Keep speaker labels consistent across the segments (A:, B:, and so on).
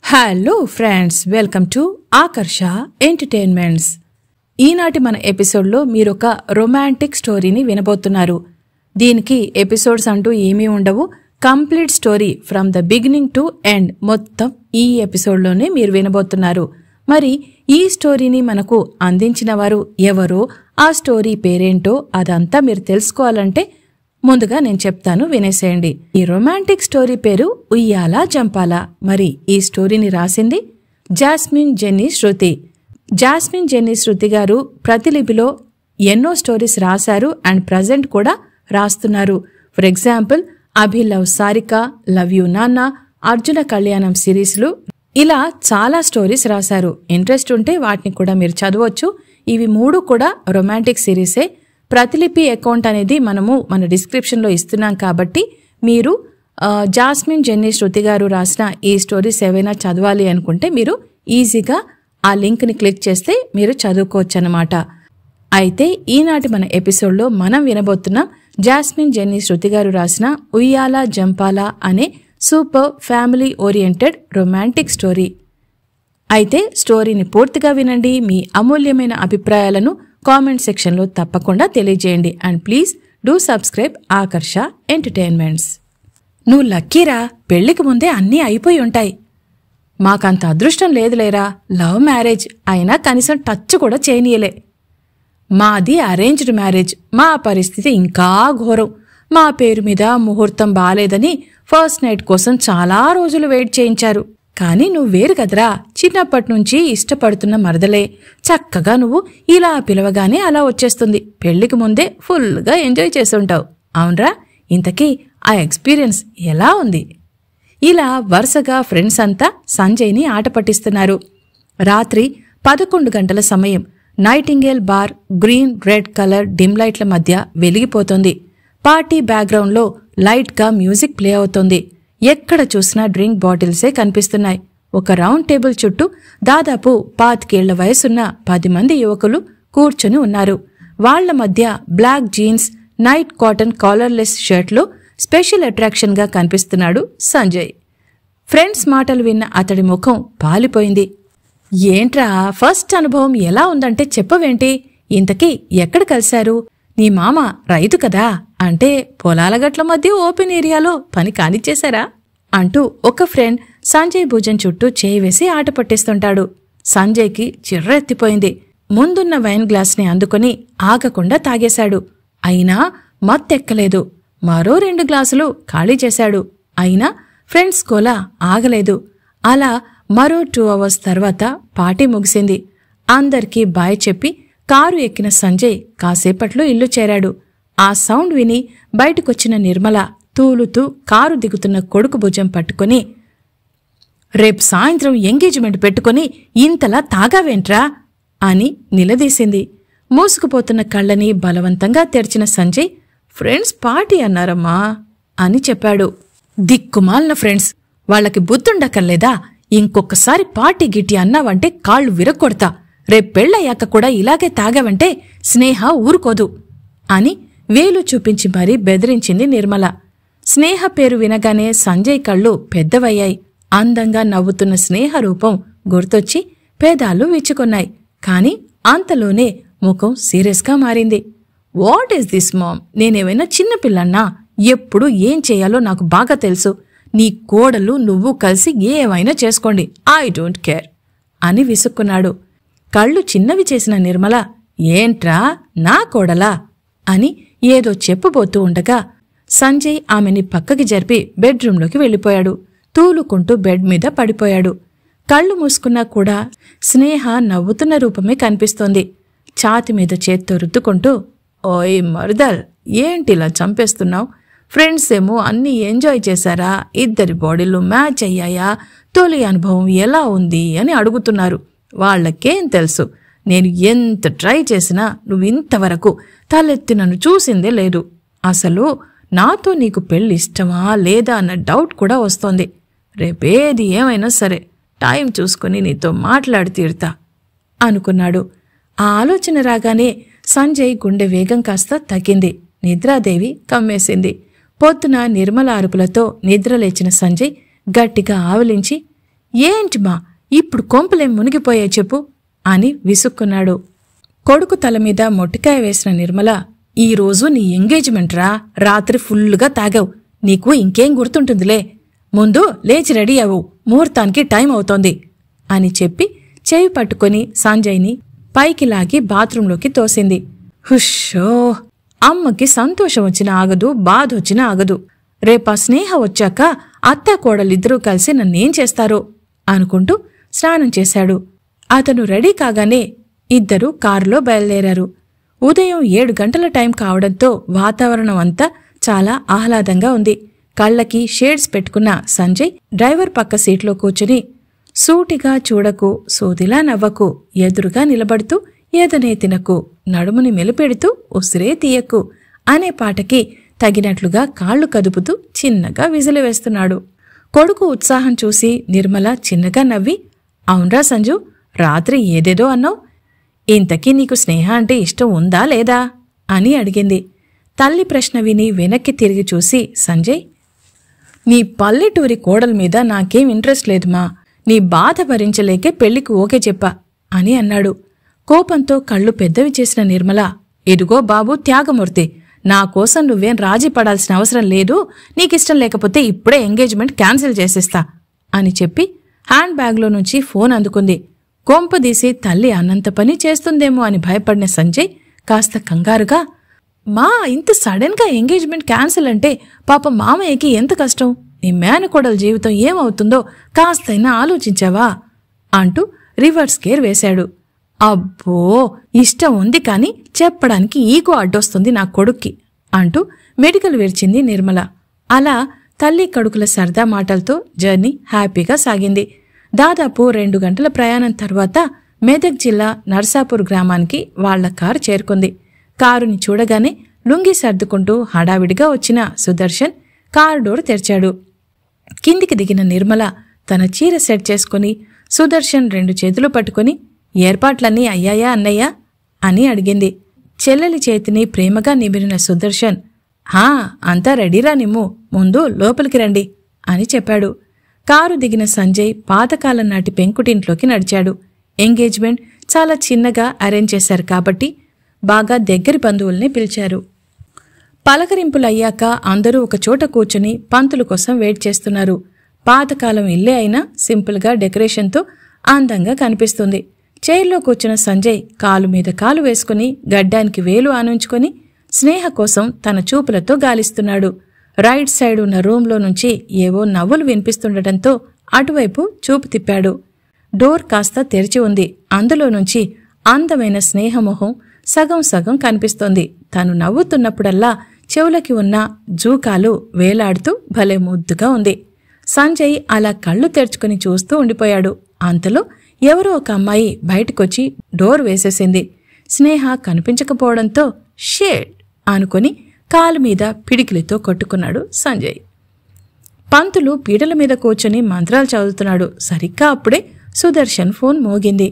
A: Hello friends, welcome to Aakarsha entertainments. ఈనాటి మన ఎపిసోడ్లో మీరొక రొమాంటిక్ స్టోరీని వినబోతున్నారు. దీనికి ఎపిసోడ్స్ అంటూ ఏమీ ఉండవు. Complete story from the beginning to end మొత్తం ఈ ఎపిసోడ్లోనే మీరు వినబోతున్నారు. మరి ఈ స్టోరీని మనకు అందించిన వారు ఎవరో, ఆ స్టోరీ పేరేంటో అదంతా మీరు తెలుసుకోవాలంటే ముందుగా నేను చెప్తాను, వినేసేయండి. ఈ రొమాంటిక్ స్టోరీ పేరు ఉయ్యాల జంపాల. మరి ఈ స్టోరీని రాసింది Jasmine Jenny Shruti. Jasmine Jenny Shruti గారు ప్రతిలిపిలో ఎన్నో స్టోరీస్ రాశారు అండ్ ప్రజెంట్ కూడా రాస్తున్నారు. For example Abhilav Sarika, love you నాన్న, అర్జున కళ్యాణం సిరీస్లు, ఇలా చాలా స్టోరీస్ రాశారు. ఇంట్రెస్ట్ ఉంటే వాటిని కూడా మీరు చదవచ్చు. ఇవి మూడు కూడా రొమాంటిక్ సిరీసే. ప్రతిలిపి అకౌంట్ అనేది మనము మన డిస్క్రిప్షన్లో ఇస్తున్నాం కాబట్టి మీరు జాస్మిన్ జెన్నీ శృతి గారు రాసిన ఈ స్టోరీస్ ఏవైనా చదవాలి అనుకుంటే మీరు ఈజీగా ఆ లింక్ని క్లిక్ చేస్తే మీరు చదువుకోవచ్చు అన్నమాట. అయితే ఈనాటి మన ఎపిసోడ్లో మనం వినబోతున్నాం జాస్మిన్ జెన్నీ శృతి గారు రాసిన ఉయ్యాల జంపాల అనే super family oriented romantic story. అయితే స్టోరీని పూర్తిగా వినండి. మీ అమూల్యమైన అభిప్రాయాలను కామెంట్ సెక్షన్లో తప్పకుండా తెలియజేయండి. And please do subscribe Aakarsha entertainments. నువ్వు లక్కీరా, పెళ్లికి ముందే అన్నీ అయిపోయి ఉంటాయి. మాకంత అదృష్టం లేదులేరా, లవ్ మ్యారేజ్ అయినా కనీసం టచ్ కూడా చేయనీయలే. మాది అరేంజ్డ్ మ్యారేజ్. మా పరిస్థితి ఇంకా ఘోరం. మా పేరు మీద ముహూర్తం బాలేదని ఫస్ట్ నైట్ కోసం చాలా రోజులు వెయిట్ చేయించారు. కానీ నువ్వు వేరు కదరా, చిన్నప్పటి నుంచి ఇష్టపడుతున్న మరదలే. చక్కగా నువ్వు ఇలా పిలవగానే అలా వచ్చేస్తుంది. పెళ్లికి ముందే ఫుల్గా ఎంజాయ్ చేస్తుంటావు. అవునరా, ఇంతకీ ఆ ఎక్స్పీరియన్స్ ఎలా ఉంది? ఇలా వరుసగా ఫ్రెండ్స్ అంతా సంజయ్ని ఆట పట్టిస్తున్నారు. రాత్రి 11 గంటల సమయం. Nightingale bar green red colour dim లైట్ల మధ్య వెలిగిపోతుంది. పార్టీ బ్యాక్గ్రౌండ్లో లైట్గా మ్యూజిక్ ప్లే అవుతోంది. ఎక్కడ చూసినా డ్రింక్ బాటిల్సే కనిపిస్తున్నాయి. ఒక రౌండ్ టేబుల్ చుట్టూ దాదాపు 25 వయసున్న 10 మంది యువకులు కూర్చుని ఉన్నారు. వాళ్ల మధ్య black jeans, white cotton collarless షర్ట్లో స్పెషల్ అట్రాక్షన్గా కనిపిస్తున్నాడు సంజయ్. ఫ్రెండ్స్ మాటలు విన్న అతడి ముఖం పాలిపోయింది. ఏంట్రా, ఫస్ట్ అనుభవం ఎలా ఉందంటే చెప్పవేంటి? ఇంతకీ ఎక్కడ కలిశారు? నీ మామ రైతు కదా, అంటే పొలాల గట్ల మధ్య ఓపెన్ ఏరియాలో పని కానిచ్చేశారా అంటూ ఒక ఫ్రెండ్ సంజయ్ భుజం చుట్టూ చేయి వేసి ఆట పట్టిస్తుంటాడు. సంజయ్కి చిర్రెత్తిపోయింది. ముందున్న వైన్ గ్లాస్ని అందుకుని ఆగకుండా తాగేశాడు. అయినా మత్తెక్కలేదు. మరో 2 గ్లాసులు ఖాళీ చేశాడు. అయినా ఫ్రెండ్స్ కోలా ఆగలేదు. అలా మరో 2 అవర్స్ తర్వాత పార్టీ ముగిసింది. అందరికీ బాయ్ చెప్పి కారు ఎక్కిన సంజయ్ కాసేపట్లో ఇల్లు చేరాడు. ఆ సౌండ్ విని బయటకొచ్చిన నిర్మల తూలుతూ కారు దిగుతున్న కొడుకు భుజం పట్టుకుని, రేపు సాయంత్రం ఎంగేజ్మెంట్ పెట్టుకుని ఇంతలా తాగావేంట్రా అని నిలదీసింది. మూసుకుపోతున్న కళ్ళని బలవంతంగా తెరిచిన సంజయ్, ఫ్రెండ్స్ పార్టీ అన్నారమ్మా అని చెప్పాడు. దిక్కుమాలిన ఫ్రెండ్స్, వాళ్లకి బుద్ధుండకర్లేదా? ఇంకొకసారి పార్టీ గిట్టి అన్నావంటే కాళ్లు విరక్కొడతా. రేపు పెళ్ళయ్యాక కూడా ఇలాగే తాగావంటే స్నేహ ఊరుకోదు అని వేలు చూపించి మరీ బెదిరించింది నిర్మల. స్నేహ పేరు వినగానే సంజయ్ కళ్ళు పెద్దవయ్యాయి. అందంగా నవ్వుతున్న స్నేహ రూపం గుర్తొచ్చి పేదాలు విచ్చుకున్నాయి. కాని అంతలోనే ముఖం సీరియస్గా మారింది. What is this mom? నేనేమైనా చిన్నపిల్లన్నా? ఎప్పుడు ఏం చేయాలో నాకు బాగా తెలుసు. నీ కోడలు నువ్వు కలిసి ఏమైనా చేసుకోండి, ఐ డోంట్ కేర్ అని విసుక్కున్నాడు. కళ్ళు చిన్నవి చేసిన నిర్మల, ఏంట్రా నా కోడలా అని ఏదో చెప్పబోతూ ఉండగా సంజయ్ ఆమెని పక్కకి జరిపి బెడ్రూంలోకి వెళ్ళిపోయాడు. తూలుకుంటూ బెడ్ మీద పడిపోయాడు. కళ్ళు మూసుకున్నా కూడా స్నేహ నవ్వుతున్న రూపమే కనిపిస్తోంది. ఛాతి మీద చేత్తో రుద్దుకుంటూ, ఓయ్ మరుదల్, ఏంటిలా చంపేస్తున్నావు? ఫ్రెండ్స్ ఏమో అన్నీ ఎంజాయ్ చేశారా? ఇద్దరి బాడీలు మ్యాచ్ అయ్యాయా? తొలి అనుభవం ఎలా ఉంది అని అడుగుతున్నారు. వాళ్లకేం తెలుసు? నేను ఎంత ట్రై చేసినా నువ్వింతవరకు తలెత్తి నన్ను చూసిందే లేదు. అసలు నాతో నీకు పెళ్లి ఇష్టమా లేదా అన్న డౌట్ కూడా వస్తోంది. రేపేది ఏమైనా సరే టైం చూసుకుని నీతో మాట్లాడి తీరుతా అనుకున్నాడు. ఆ ఆలోచన రాగానే సంజయ్ గుండె వేగం కాస్త తగ్గింది. నిద్రాదేవి కమ్మేసింది. పొద్దున నిర్మల అరుపులతో నిద్రలేచిన సంజయ్ గట్టిగా ఆవలించి, ఏంటి మా ఇప్పుడు కొంపలేం మునిగిపోయే చెప్పు అని విసుక్కున్నాడు. కొడుకు తలమీద మొట్టికాయ వేసిన నిర్మల, ఈరోజు నీ ఎంగేజ్మెంట్ రా, రాత్రి ఫుల్లుగా తాగావు, నీకు ఇంకేం గుర్తుంటుందిలే, ముందు లేచి రెడీ అవ్వు, ముహూర్తానికి టైం అవుతోంది అని చెప్పి చెవి పట్టుకుని సంజయ్ని పైకి లాగి బాత్రూంలోకి తోసింది. హుషో, అమ్మకి సంతోషం వచ్చిన ఆగదు, బాధొచ్చినా ఆగదు. రేపా స్నేహ వచ్చాక అత్తా కోడలిద్దరూ కలిసి నన్నేం చేస్తారో అనుకుంటూ స్నానం చేశాడు. అతను రెడీ కాగానే ఇద్దరూ కారులో బయలుదేరారు. ఉదయం 7 గంటల టైం కావడంతో వాతావరణం అంతా చాలా ఆహ్లాదంగా ఉంది. కళ్లకి షేడ్స్ పెట్టుకున్న సంజయ్ డ్రైవర్ పక్క సీట్లో కూర్చుని, సూటిగా చూడకు, సూదిలా నవ్వకు, ఎదురుగా నిలబడుతూ ఏదనే తినకు, నడుముని మెలిపెడుతూ ఉసిరే తీయకు అనే పాటకి తగినట్లుగా కాళ్లు కదుపుతూ చిన్నగా విజిలి వేస్తున్నాడు. కొడుకు ఉత్సాహం చూసి నిర్మల చిన్నగా నవ్వి, అవునరా సంజు, రాత్రి ఏదేదో అన్నావు, ఇంతకీ నీకు స్నేహ అంటే ఇష్టం ఉందా లేదా అని అడిగింది. తల్లి ప్రశ్న విని వెనక్కి తిరిగి చూసి సంజయ్, నీ పల్లెటూరి కోడల మీద నాకేం ఇంట్రెస్ట్ లేదుమా, నీ బాధ భరించలేకే పెళ్లికి ఓకే చెప్పా అని అన్నాడు. కోపంతో కళ్ళు పెద్దవి చేసిన నిర్మల, ఎదుగో బాబు త్యాగమూర్తి, నా కోసం నువ్వేం రాజీ పడాల్సిన అవసరం లేదు, నీకిష్టం లేకపోతే ఇప్పుడే ఎంగేజ్మెంట్ క్యాన్సిల్ చేసేస్తా అని చెప్పి హ్యాండ్ బ్యాగ్లో నుంచి ఫోన్ అందుకుంది. కొంపదీసి తల్లి అన్నంత పని చేస్తుందేమో అని భయపడిన సంజయ్ కాస్త కంగారుగా, మా ఇంత సడన్గా ఎంగేజ్మెంట్ క్యాన్సిల్ అంటే పాప మామయ్యకి ఎంత కష్టం, నీ మేనకోడల జీవితం ఏమవుతుందో కాస్తైనా ఆలోచించావా అంటూ రివర్స్ గేర్ వేశాడు. అబ్బో, ఇష్టం ఉంది కాని చెప్పడానికి ఈగో అడ్డొస్తుంది నా కొడుక్కి అంటూ మెడికల్ విరిచింది నిర్మల. అలా తల్లి కడుకుల సరదా మాటలతో జర్నీ హ్యాపీగా సాగింది. దాదాపు 2 గంటల ప్రయాణం తర్వాత మెదక్ జిల్లా నర్సాపూర్ గ్రామానికి వాళ్ల కారు చేరుకుంది. కారుని చూడగానే లుంగి సర్దుకుంటూ హడావిడిగా వచ్చిన సుదర్శన్ కారు డోర్ తెరిచాడు. కిందికి దిగిన నిర్మల తన చీర సెట్ చేసుకుని సుదర్శన్ 2 చేతులు పట్టుకుని, ఏర్పాట్లన్నీ అయ్యాయా అన్నయ్యా అని అడిగింది. చెల్లెలి చేతిని ప్రేమగా నిమిరిన సుదర్శన్, హా అంతా రెడీరా నిమ్ము, ముందు లోపలికి రండి అని చెప్పాడు. కారు దిగిన సంజయ్ పాతకాలం నాటి పెంకుటింట్లోకి నడిచాడు. ఎంగేజ్మెంట్ చాలా చిన్నగా అరేంజ్ చేశారు కాబట్టి బాగా దగ్గరి బంధువుల్ని పిలిచారు. పలకరింపులయ్యాక అందరూ ఒకచోట కూర్చుని పంతులు కోసం వెయిట్ చేస్తున్నారు. పాతకాలం ఇల్లే అయినా సింపుల్గా డెకరేషన్తో అందంగా కనిపిస్తుంది. చైర్లో కూర్చున్న సంజయ్ కాలు మీద కాలు వేసుకుని గడ్డానికి వేలు ఆనుంచుకొని స్నేహ కోసం తన చూపులతో గాలిస్తున్నాడు. రైట్ సైడ్ ఉన్న రూంలో నుంచి ఏవో నవ్వులు వినిపిస్తుండటంతో అటువైపు చూపు తిప్పాడు. డోర్ కాస్త తెరిచి ఉంది. అందులో నుంచి అందమైన స్నేహమొహం సగం సగం కనిపిస్తోంది. తను నవ్వుతున్నప్పుడల్లా చెవులకి ఉన్న జూకాలు వేలాడుతూ భలే ముద్దుగా ఉంది. సంజయ్ అలా కళ్ళు తెరుచుకుని చూస్తూ ఉండిపోయాడు. అంతలో ఎవరో ఒక అమ్మాయి బయటకొచ్చి డోర్ వేసేసింది. స్నేహ కనిపించకపోవడంతో షేడ్ అనుకుని కాలు మీద పిడికిలితో కొట్టుకున్నాడు సంజయ్. పంతులు పీటల మీద కూర్చొని మంత్రాలు చదువుతున్నాడు. సరిగ్గా అప్పుడే సుదర్శన్ ఫోన్ మోగింది.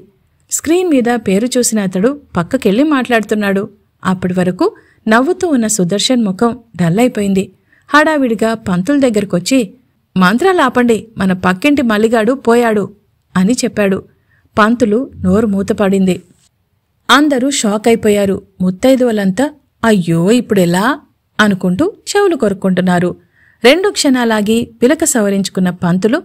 A: స్క్రీన్ మీద పేరు చూసిన అతడు పక్కకెళ్ళి మాట్లాడుతున్నాడు. అప్పటి వరకు నవ్వుతూ ఉన్న సుదర్శన్ ముఖం డల్ అయిపోయింది. హడావిడిగా పంతుల దగ్గరకొచ్చి, మంత్రాలు ఆపండి, మన పక్కింటి మల్లిగాడు పోయాడు అని చెప్పాడు. పంతులు నోరు మూతపడింది. అందరూ షాక్ అయిపోయారు. ముత్తైదువలంతా అయ్యో ఇప్పుడెలా అనుకుంటూ చెవులు కొరుక్కుంటున్నారు. 2 క్షణాలాగి పిలక సవరించుకున్న పంతులు,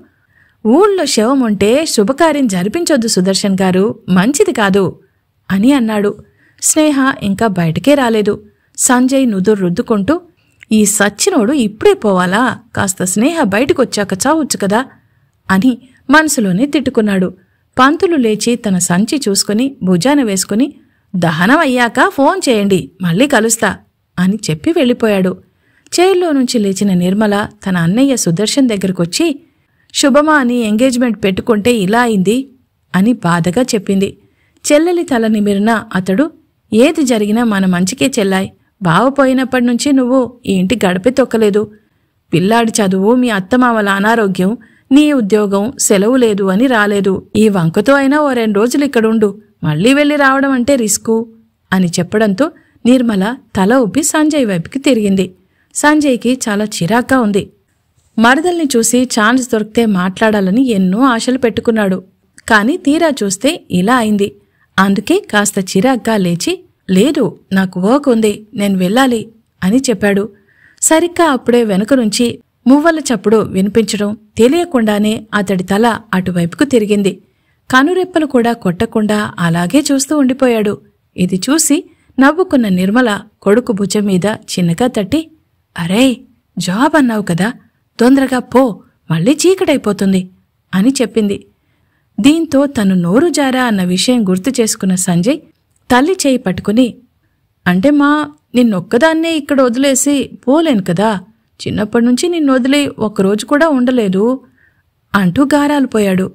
A: ఊళ్ళో శవం ఉంటే శుభకార్యం జరిపించొద్దు సుదర్శన్ గారు, మంచిది కాదు అని అన్నాడు. స్నేహ ఇంకా బయటకే రాలేదు. సంజయ్ నుదురు రుద్దుకుంటూ, ఈ సచ్చినోడు ఇప్పుడే పోవాలా, కాస్త స్నేహ బయటకొచ్చాక చావచ్చు కదా అని మనసులోనే తిట్టుకున్నాడు. పంతులు లేచి తన సంచి చూసుకుని భుజాన వేసుకుని, దహనం అయ్యాక ఫోన్ చేయండి, మళ్ళీ కలుస్తా అని చెప్పి వెళ్ళిపోయాడు. చైర్లో నుంచి లేచిన నిర్మల తన అన్నయ్య సుదర్శన్ దగ్గరకొచ్చి, శుభమా అని ఎంగేజ్మెంట్ పెట్టుకుంటే ఇలా అయింది అని బాధగా చెప్పింది. చెల్లెలి తల నిమిరిన అతడు, ఏది జరిగినా మన మంచికే చెల్లాయ్, బావపోయినప్పటినుంచి నువ్వు ఈ ఇంటి గడపే తొక్కలేదు. పిల్లాడి చదువు, మీ అత్తమామల అనారోగ్యం, నీ ఉద్యోగం, సెలవు లేదు అని రాలేదు. ఈ వంకతో అయినా ఓ 2 రోజులు ఇక్కడుండు, మళ్లీ వెళ్లి రావడం అంటే రిస్కు అని చెప్పడంతో నిర్మల తల ఊపి సంజయ్ వైపుకి తిరిగింది. సంజయ్కి చాలా చిరాగ్గా ఉంది. మరదల్ని చూసి ఛాన్స్ దొరికితే మాట్లాడాలని ఎన్నో ఆశలు పెట్టుకున్నాడు. కాని తీరా చూస్తే ఇలా అయింది. అందుకే కాస్త చిరాగ్గా లేచి, లేదు, నాకు వర్క్ ఉంది, నేను వెళ్ళాలి అని చెప్పాడు. సరిగ్గా అప్పుడే వెనుక నుంచి మువ్వల చప్పుడు వినిపించడం తెలియకుండానే అతడి తల అటువైపుకు తిరిగింది. కనురెప్పలు కూడా కొట్టకుండా అలాగే చూస్తూ ఉండిపోయాడు. ఇది చూసి నవ్వుకున్న నిర్మల కొడుకు భుజం మీద చిన్నగా తట్టి, అరే, జాబ్ అన్నావు కదా, తొందరగా పో, మళ్ళీ చీకటైపోతుంది అని చెప్పింది. దీంతో తను నోరు జారా అన్న విషయం గుర్తు చేసుకున్న సంజయ్ తల్లి చేయి పట్టుకుని, అంటే మా నిన్నొక్కదాన్నే ఇక్కడ వదిలేసి పోలేను కదా, చిన్నప్పటినుంచి నిన్నొదిలే ఒక్కరోజు కూడా ఉండలేదు అంటూ గారాలు పోయాడు.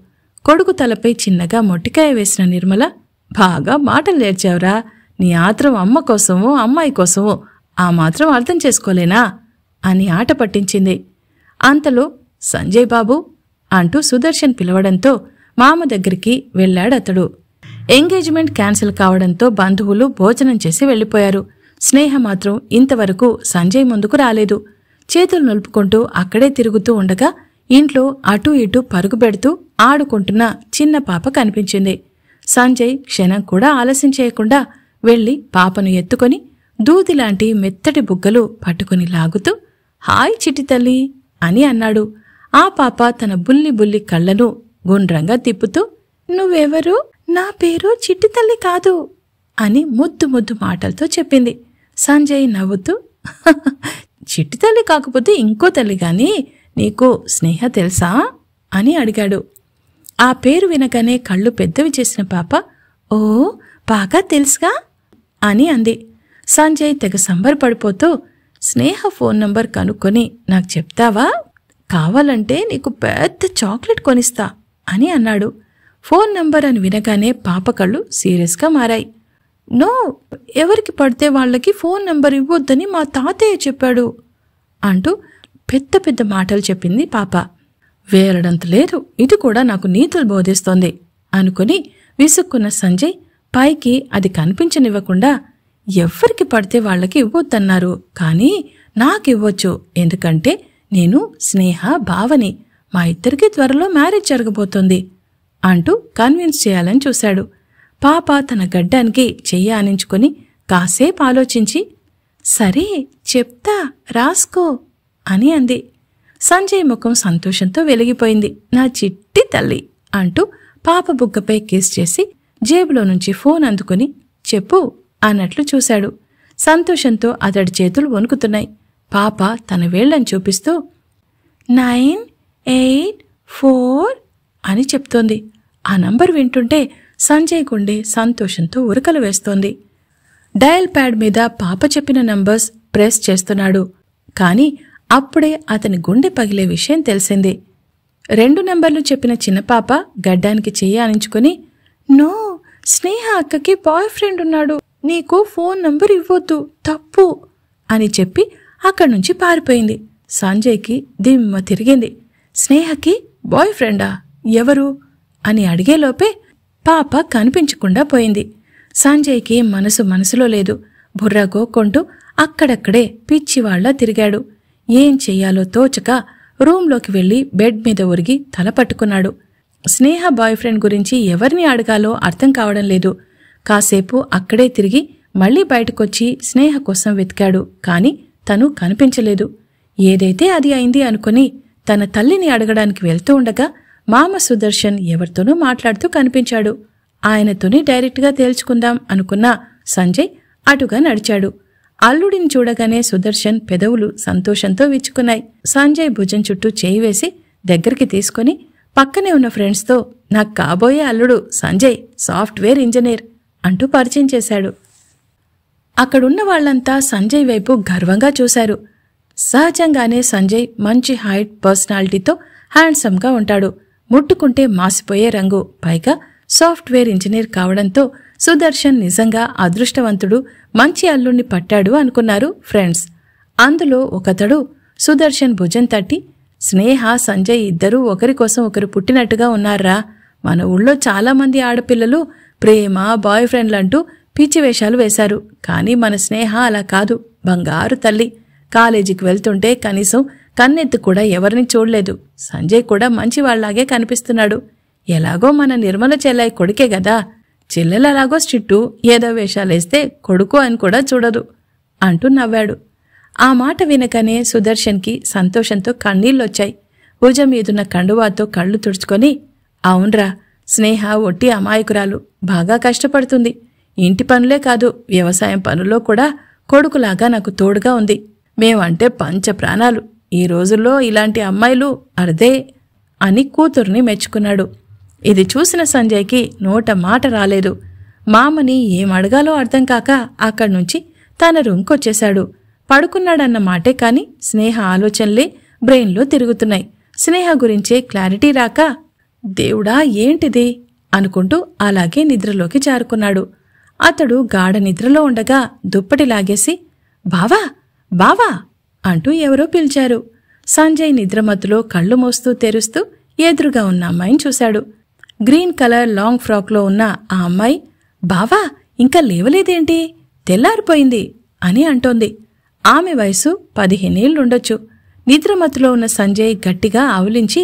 A: కొడుకు తలపై చిన్నగా మొట్టికాయ వేసిన నిర్మల, బాగా మాటలు నేర్చావురా, నీ ఆత్రం అమ్మ కోసమో అమ్మాయి కోసమో ఆ మాత్రం అర్థం చేసుకోలేనా అని ఆట పట్టించింది. అంతలో సంజయ్ బాబు అంటూ సుదర్శన్ పిలవడంతో మామ దగ్గరికి వెళ్లాడతడు. ఎంగేజ్మెంట్ క్యాన్సిల్ కావడంతో బంధువులు భోజనం చేసి వెళ్లిపోయారు. స్నేహ మాత్రం ఇంతవరకు సంజయ్ ముందుకు రాలేదు. చేతులు నిలుపుకుంటూ అక్కడే తిరుగుతూ ఉండగా ఇంట్లో అటూ ఇటూ పరుగు పెడుతూ ఆడుకుంటున్న చిన్న పాప కనిపించింది. సంజయ్ క్షణం కూడా ఆలస్యం చేయకుండా వెళ్లి పాపను ఎత్తుకొని దూదిలాంటి మెత్తటి బుగ్గలు పట్టుకుని లాగుతూ, హాయ్ చిట్టి తల్లి అని అన్నాడు. ఆ పాప తన బుల్లి బుల్లి కళ్లను గుండ్రంగా తిప్పుతూ, నువ్వెవరు? నా పేరు చిట్టి తల్లి కాదు అని ముద్దు ముద్దు మాటలతో చెప్పింది. సంజయ్ నవ్వుతూ, చిట్టి తల్లి కాకపోతే ఇంకో తల్లి గాని నీకు స్నేహ తెలుసా అని అడిగాడు. ఆ పేరు వినగానే కళ్ళు పెద్దవి చేసిన పాప, ఓ బాగా తెలుసుగా అని అంది. సంజయ్ తెగ సంబరపడిపోతూ, స్నేహ ఫోన్ నంబర్ కనుక్కొని నాకు చెప్తావా? కావాలంటే నీకు పెద్ద చాక్లెట్ కొనిస్తా అని అన్నాడు. ఫోన్ నంబర్ అని వినగానే పాప కళ్ళు సీరియస్గా మారాయి. నో, ఎవరికి పడితే వాళ్లకి ఫోన్ నంబర్ ఇవ్వొద్దని మా తాతయ్య చెప్పాడు అంటూ పెద్ద పెద్ద మాటలు చెప్పింది పాప. వేరడంత లేదు, ఇది కూడా నాకు నీతులు బోధిస్తోంది అనుకుని విసుక్కున్న సంజయ్ పైకి అది కనిపించనివ్వకుండా, ఎవ్వరికి పడితే వాళ్లకి ఇవ్వొద్దన్నారు, కానీ నాకివ్వొచ్చు, ఎందుకంటే నేను స్నేహ భావని, మా ఇద్దరికి త్వరలో మ్యారేజ్ జరగబోతోంది అంటూ కన్విన్స్ చేయాలని చూశాడు. పాప తన గడ్డానికి చెయ్యి ఆనించుకొని కాసేపు ఆలోచించి, సరే చెప్తా, రాసుకో అని అంది. సంజయ్ ముఖం సంతోషంతో వెలిగిపోయింది. నా చిట్టి తల్లి అంటూ పాప బుగ్గపై కిస్ చేసి జేబులో నుంచి ఫోన్ అందుకుని చెప్పు అన్నట్లు చూశాడు. సంతోషంతో అతడి చేతులు వణుకుతున్నాయి. పాప తన వేళ్లను చూపిస్తూ 984 అని చెప్తోంది. ఆ నంబర్ వింటుంటే సంజయ్ గుండె సంతోషంతో ఉరకలు వేస్తోంది. డయల్ ప్యాడ్ మీద పాప చెప్పిన నంబర్స్ ప్రెస్ చేస్తున్నాడు. కాని అప్పుడే అతని గుండె పగిలే విషయం తెలిసింది. 2 నంబర్లు చెప్పిన చిన్నపాప గడ్డానికి చెయ్యి ఆనించుకుని, నో, స్నేహ అక్కకి బాయ్ ఫ్రెండ్ ఉన్నాడు, నీకు ఫోన్ నంబర్ ఇవ్వొద్దు, తప్పు అని చెప్పి అక్కడి నుంచి పారిపోయింది. సంజయ్కి దిమ్మ తిరిగింది. స్నేహకి బాయ్ ఫ్రెండా? ఎవరు అని అడిగేలోపే పాప కనిపించకుండా పోయింది. సంజయ్కి మనసులో లేదు. బుర్ర గోక్కుంటూ అక్కడక్కడే పిచ్చివాళ్లా తిరిగాడు. ఏం చెయ్యాలో తోచక రూంలోకి వెళ్లి బెడ్ మీద ఒరిగి తల పట్టుకున్నాడు. స్నేహ బాయ్ ఫ్రెండ్ గురించి ఎవరిని అడగాలో అర్థం కావడం లేదు. కాసేపు అక్కడే తిరిగి మళ్లీ బయటకొచ్చి స్నేహ కోసం వెతికాడు. కాని తను కనిపించలేదు. ఏదైతే అది అయింది అనుకుని తన తల్లిని అడగడానికి వెళ్తూ ఉండగా మామ సుదర్శన్ ఎవరితోనూ మాట్లాడుతూ కనిపించాడు. ఆయనతోనే డైరెక్ట్గా తేల్చుకుందాం అనుకున్న సంజయ్ అటుగా నడిచాడు. అల్లుడిని చూడగానే సుదర్శన్ పెదవులు సంతోషంతో విచ్చుకున్నాయి. సంజయ్ భుజం చుట్టూ చేయి వేసి దగ్గరికి తీసుకుని పక్కనే ఉన్న ఫ్రెండ్స్తో, నాకు కాబోయే అల్లుడు సంజయ్, సాఫ్ట్వేర్ ఇంజనీర్ అంటూ పరిచయం చేశాడు. అక్కడున్న వాళ్లంతా సంజయ్ వైపు గర్వంగా చూశారు. సహజంగానే సంజయ్ మంచి హైట్, పర్సనాలిటీతో హ్యాండ్సమ్గా ఉంటాడు. ముట్టుకుంటే మాసిపోయే రంగు, పైగా సాఫ్ట్వేర్ ఇంజనీర్ కావడంతో సుదర్శన్ నిజంగా అదృష్టవంతుడు, మంచి అల్లుణ్ణి పట్టాడు అనుకున్నారు ఫ్రెండ్స్. అందులో ఒకతడు సుదర్శన్ భుజం తట్టి, స్నేహ, సంజయ్ ఇద్దరూ ఒకరికోసం ఒకరు పుట్టినట్టుగా ఉన్నారా, మన ఊళ్ళో చాలామంది ఆడపిల్లలు ప్రేమ, బాయ్ ఫ్రెండ్లంటూ పిచ్చి వేషాలు వేశారు. కానీ మన స్నేహ అలా కాదు, బంగారు తల్లి. కాలేజీకి వెళ్తుంటే కనీసం కన్నెత్తి కూడా ఎవరిని చూడలేదు. సంజయ్ కూడా మంచివాళ్లాగే కనిపిస్తున్నాడు. ఎలాగో మన నిర్మల చెల్లయ్య కొడుకే గదా, చెల్లెలలాగో స్ట్రిక్టు, ఏదో వేషాలేస్తే కొడుకు అని కూడా చూడదు అంటూ నవ్వాడు. ఆ మాట వినకనే సుదర్శన్కి సంతోషంతో కన్నీళ్ళొచ్చాయి. భుజం మీదున్న కండువాతో కళ్ళు తుడుచుకొని, అవునరా, స్నేహ ఒట్టి అమాయకురాలు, బాగా కష్టపడుతుంది. ఇంటి పనులే కాదు, వ్యవసాయం పనుల్లో కూడా కొడుకులాగా నాకు తోడుగా ఉంది. మేమంటే పంచ ప్రాణాలు. ఈ రోజుల్లో ఇలాంటి అమ్మాయిలు అర్దే అని కూతుర్ని మెచ్చుకున్నాడు. ఇది చూసిన సంజయ్కి నోట మాట రాలేదు. మామని ఏమడగాలో అర్థం కాక అక్కడ్నుంచి తన రూమ్కొచ్చేశాడు. పడుకున్నాడన్న మాటే కాని స్నేహ ఆలోచనలే బ్రెయిన్లో తిరుగుతున్నాయి. స్నేహ గురించే క్లారిటీ రాక, దేవుడా ఏంటిది అనుకుంటూ అలాగే నిద్రలోకి జారుకున్నాడు. అతడు గాఢ నిద్రలో ఉండగా దుప్పటి లాగేసి, బావా బావా అంటూ ఎవరో పిలిచారు. సంజయ్ నిద్రమత్తులో కళ్ళు మోస్తూ తెరుస్తూ ఎదురుగా ఉన్న అమ్మాయిని చూశాడు. గ్రీన్ కలర్ లాంగ్ ఫ్రాక్లో ఉన్న ఆ అమ్మాయి, బావా ఇంకా లేవలేదేంటి, తెల్లారిపోయింది అని అంటోంది. ఆమె వయసు 15 ఏళ్లుండొచ్చు. నిద్రమత్తులో ఉన్న సంజయ్ గట్టిగా ఆవులించి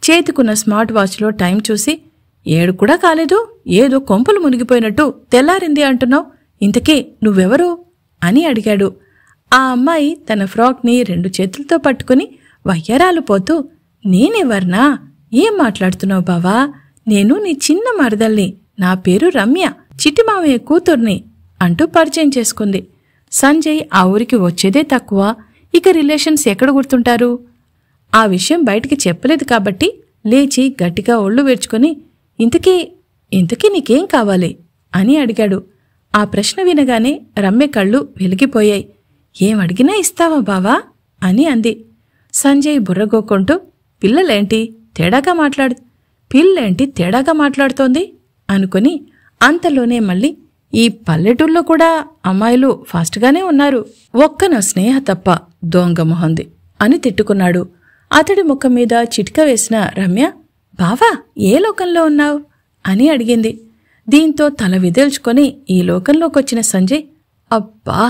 A: చేతికున్న స్మార్ట్ వాచ్లో టైం చూసి, 7 కూడా కాలేదు, ఏదో కొంపలు మునిగిపోయినట్టు తెల్లారింది అంటున్నావు, ఇంతకీ నువ్వెవరు అని అడిగాడు. ఆ అమ్మాయి తన ఫ్రాక్ని 2 చేతులతో పట్టుకుని వయ్యారాలు పోతూ, నేనెవర్నా, ఏం మాట్లాడుతున్నావు బావా, నేను నీ చిన్న మరదల్ని, నా పేరు రమ్య, చిట్టిమావయ్య కూతుర్ని అంటూ పరిచయం చేసుకుంది. సంజయ్ ఆ ఊరికి వచ్చేదే తక్కువ, ఇక రిలేషన్స్ ఎక్కడ గుర్తుంటారు? ఆ విషయం బయటికి చెప్పలేదు కాబట్టి లేచి గట్టిగా ఒళ్ళు వేర్చుకుని, ఇంతకీ నీకేం కావాలి అని అడిగాడు. ఆ ప్రశ్న వినగానే రమ్య కళ్ళు వెలిగిపోయాయి. ఏమడిగినా ఇస్తావా బావా అని అంది. సంజయ్ బుర్రగోక్కుంటూ, పిల్లేంటి తేడాగా మాట్లాడుతోంది అనుకుని అంతలోనే మళ్ళీ, ఈ పల్లెటూళ్ళలో కూడా అమ్మాయిలు ఫాస్ట్గానే ఉన్నారు, ఒక్క నా స్నేహ తప్ప దొంగ మొహంది అని తిట్టుకున్నాడు. అతడి ముఖం మీద చిటిక వేసిన రమ్య, బావా ఏ లోకంలో ఉన్నావు అని అడిగింది. దీంతో తల విదేల్చుకొని ఈ లోకంలోకొచ్చిన సంజయ్, అబ్బా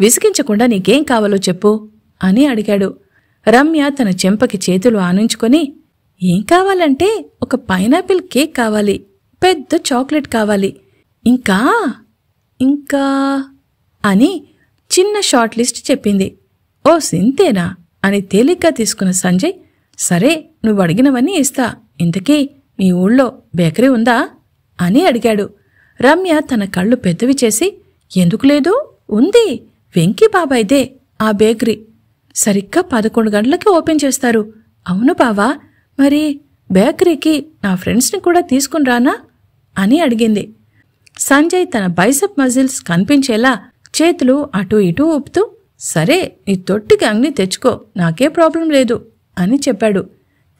A: విసిగించకుండా నీకేం కావాలో చెప్పు అని అడిగాడు. రమ్య తన చెంపకి చేతులు ఆనించుకొని, ఏం కావాలంటే ఒక పైనాపిల్ కేక్ కావాలి, పెద్ద చాక్లెట్ కావాలి, ఇంకా అని చిన్న షార్ట్ లిస్ట్ చెప్పింది. ఓ సింతేనా అని తేలిగ్గా తీసుకున్న సంజయ్, సరే నువ్వు అడిగినవన్నీ ఇస్తా, ఇంతకీ మీ ఊళ్ళో బేకరీ ఉందా అని అడిగాడు. రమ్య తన కళ్ళు పెద్దవి చేసి, ఎందుకు లేదు, ఉంది, వెంకీ బాబాయిదే ఆ బేకరీ, సరిగ్గా 11 గంటలకి ఓపెన్ చేస్తారు. అవును బావా, మరి బేకరీకి నా ఫ్రెండ్స్ని కూడా తీసుకుని రానా అని అడిగింది. సంజయ్ తన బైసెప్ మజిల్స్ కనిపించేలా చేతులు అటూ ఇటూ ఊపుతూ, సరే నీ తొట్టి గ్యాంగ్ని తెచ్చుకో, నాకే ప్రాబ్లం లేదు అని చెప్పాడు.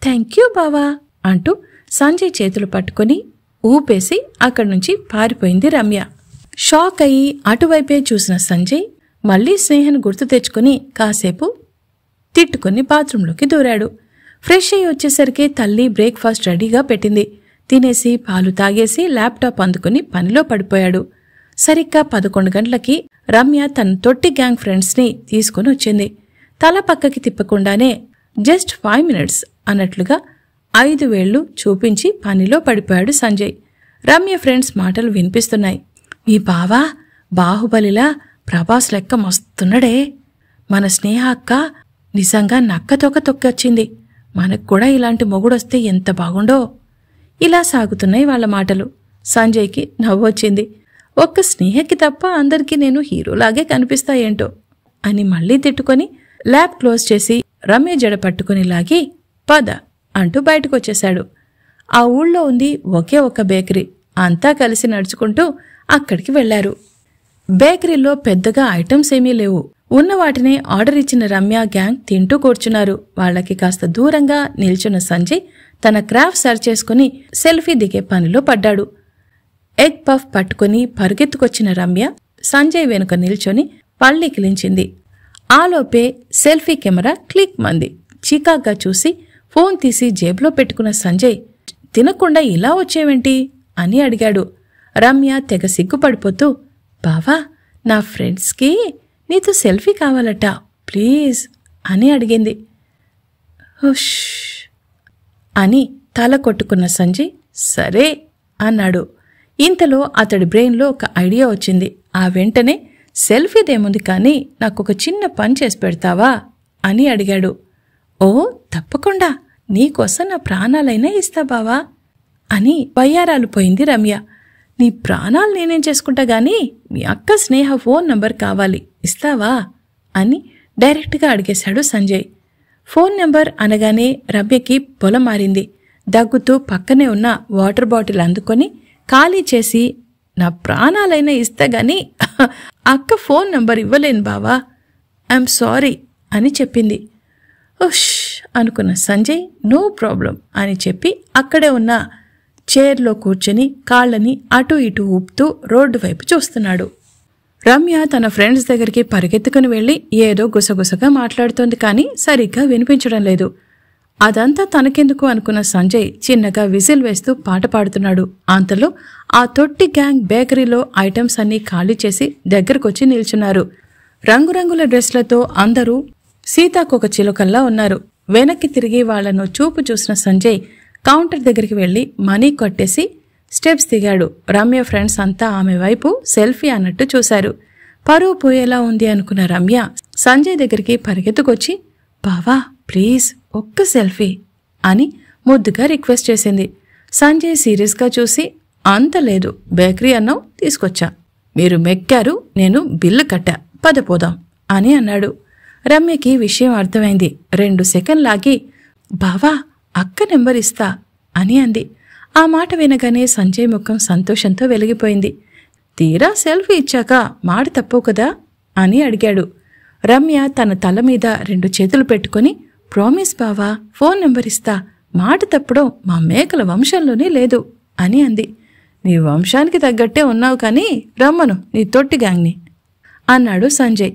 A: థ్యాంక్యూ బావా అంటూ సంజయ్ చేతులు పట్టుకుని ఊపేసి అక్కడ్నుంచి పారిపోయింది రమ్య. షాక్ అయి అటువైపే చూసిన సంజయ్ మళ్లీ స్నేహను గుర్తు తెచ్చుకుని కాసేపు తిట్టుకుని బాత్రూంలోకి దూరాడు. ఫ్రెష్ అయ్యి వచ్చేసరికి తల్లి బ్రేక్ఫాస్ట్ రెడీగా పెట్టింది. తినేసి పాలు తాగేసి ల్యాప్టాప్ అందుకుని పనిలో పడిపోయాడు. సరిగ్గా 11 గంటలకి రమ్య తన తొట్టి గ్యాంగ్ ఫ్రెండ్స్ని తీసుకుని వచ్చింది. తల పక్కకి తిప్పకుండానే జస్ట్ 5 minutes అన్నట్లుగా 5 వేళ్లు చూపించి పనిలో పడిపోయాడు సంజయ్. రమ్య ఫ్రెండ్స్ మాటలు వినిపిస్తున్నాయి. మీ బావా బాహుబలిలా ప్రభాస్ లెక్క మస్తున్నాడే, మన స్నేహ అక్క నిజంగా నక్కతోక తొక్కొచ్చింది, మనకు కూడా ఇలాంటి మొగుడొస్తే ఎంత బాగుండో. ఇలా సాగుతున్నాయి వాళ్ళ మాటలు. సంజయ్కి నవ్వొచ్చింది. ఒక్క స్నేహకి తప్ప అందరికీ నేను హీరోలాగే కనిపిస్తాయేంటో అని మళ్లీ తిట్టుకొని ల్యాబ్ క్లోజ్ చేసి రమ్య జడ పట్టుకుని లాగి పద అంటూ బయటకొచ్చేశాడు. ఆ ఊళ్ళో ఉంది ఒకే ఒక బేకరీ. అంతా కలిసి నడుచుకుంటూ అక్కడికి వెళ్లారు. బేకరీలో పెద్దగా ఐటమ్స్ ఏమీ లేవు. ఉన్న వాటినే ఆర్డర్ ఇచ్చిన రమ్య గ్యాంగ్ తింటూ కూర్చున్నారు. వాళ్లకి కాస్త దూరంగా నిల్చున్న సంజయ్ తన క్రాఫ్ట్ సర్చ్ చేసుకుని సెల్ఫీ దిగే పనిలో పడ్డాడు. ఎగ్ పఫ్ పట్టుకుని పరుగెత్తుకొచ్చిన రమ్య సంజయ్ వెనుక నిల్చొని పళ్ళికిలించింది. ఆలోపే సెల్ఫీ కెమెరా క్లిక్ మంది. చికాగ్గా చూసి ఫోన్ తీసి జేబులో పెట్టుకున్న సంజయ్, తినకుండా ఇలా వచ్చేవేంటి అని అడిగాడు. రమ్య తెగ సిగ్గుపడిపోతూ, బావా నా ఫ్రెండ్స్కి నీతో సెల్ఫీ కావాలట ప్లీజ్ అని అడిగింది. హుష్ అని తల కొట్టుకున్న సంజయ్ సరే అన్నాడు. ఇంతలో అతడి బ్రెయిన్లో ఒక ఐడియా వచ్చింది. ఆ వెంటనే సెల్ఫీదేముంది కానీ నాకొక చిన్న పని చేసి పెడతావా అని అడిగాడు. ఓ తప్పకుండా, నీకోసం నా ప్రాణాలైనా ఇస్తా బావా అని వయ్యారాలు పోయింది రమ్య. నీ ప్రాణాలు నేనేం చేసుకుంటా గాని మీ అక్క స్నేహ ఫోన్ నంబర్ కావాలి, ఇస్తావా అని డైరెక్ట్గా అడిగేశాడు సంజయ్. ఫోన్ నెంబర్ అనగానే రమ్యకి పొల మారింది. దగ్గుతూ పక్కనే ఉన్న వాటర్ బాటిల్ అందుకొని ఖాళీ చేసి నా ప్రాణాలైనా ఇస్తా గాని అక్క ఫోన్ నంబర్ ఇవ్వలేను బావా, ఐఎమ్ సారీ అని చెప్పింది. ఉష్ అనుకున్న సంజయ్ నో ప్రాబ్లం అని చెప్పి అక్కడే ఉన్న చైర్లో కూర్చొని కాళ్ళని అటూ ఇటూ ఊపుతూ రోడ్డు వైపు చూస్తున్నాడు. రమ్య తన ఫ్రెండ్స్ దగ్గరికి పరిగెత్తుకుని వెళ్లి ఏదో గుసగుసగా మాట్లాడుతోంది కానీ సరిగ్గా వినిపించడం లేదు. అదంతా తనకెందుకు అనుకున్న సంజయ్ చిన్నగా విజిల్ వేస్తూ పాట పాడుతున్నాడు. అంతలో ఆ తొట్టి గ్యాంగ్ బేకరీలో ఐటమ్స్ అన్నీ ఖాళీ చేసి దగ్గరకొచ్చి నిల్చున్నారు. రంగురంగుల డ్రెస్లతో అందరూ సీతాకొక చిలుకల్లా ఉన్నారు. వెనక్కి తిరిగి వాళ్లను చూపు చూసిన సంజయ్ కౌంటర్ దగ్గరికి వెళ్లి మనీ కొట్టేసి స్టెప్స్ దిగాడు. రమ్య ఫ్రెండ్స్ అంతా ఆమె వైపు సెల్ఫీ అన్నట్టు చూశారు. పరువు పోయేలా ఉంది అనుకున్న రమ్య సంజయ్ దగ్గరికి పరిగెత్తుకొచ్చి బావా ప్లీజ్ ఒక్క సెల్ఫీ అని ముద్దుగా రిక్వెస్ట్ చేసింది. సంజయ్ సీరియస్గా చూసి అంత లేదు, బేకరీ అన్నం తీసుకొచ్చా, మీరు మెక్కారు, నేను బిల్లు కట్టా, పదపోదాం అని అన్నాడు. రమ్యకి విషయం అర్థమైంది. 2 సెకండ్లాగి బావా అక్క నెంబర్ ఇస్తా అని అంది. ఆ మాట వినగానే సంజయ్ ముఖం సంతోషంతో వెలిగిపోయింది. తీరా సెల్ఫీ ఇచ్చాక మాట తప్పవు కదా అని అడిగాడు. రమ్య తన తల మీద 2 చేతులు పెట్టుకుని ప్రామిస్ బావా, ఫోన్ నెంబర్ ఇస్తా, మాట తప్పడం మా మేకల వంశంలోనే లేదు అని అంది. నీ వంశానికి తగ్గట్టే ఉన్నావు కానీ రమ్మను నీ తొట్టి గ్యాంగ్ని అన్నాడు సంజయ్.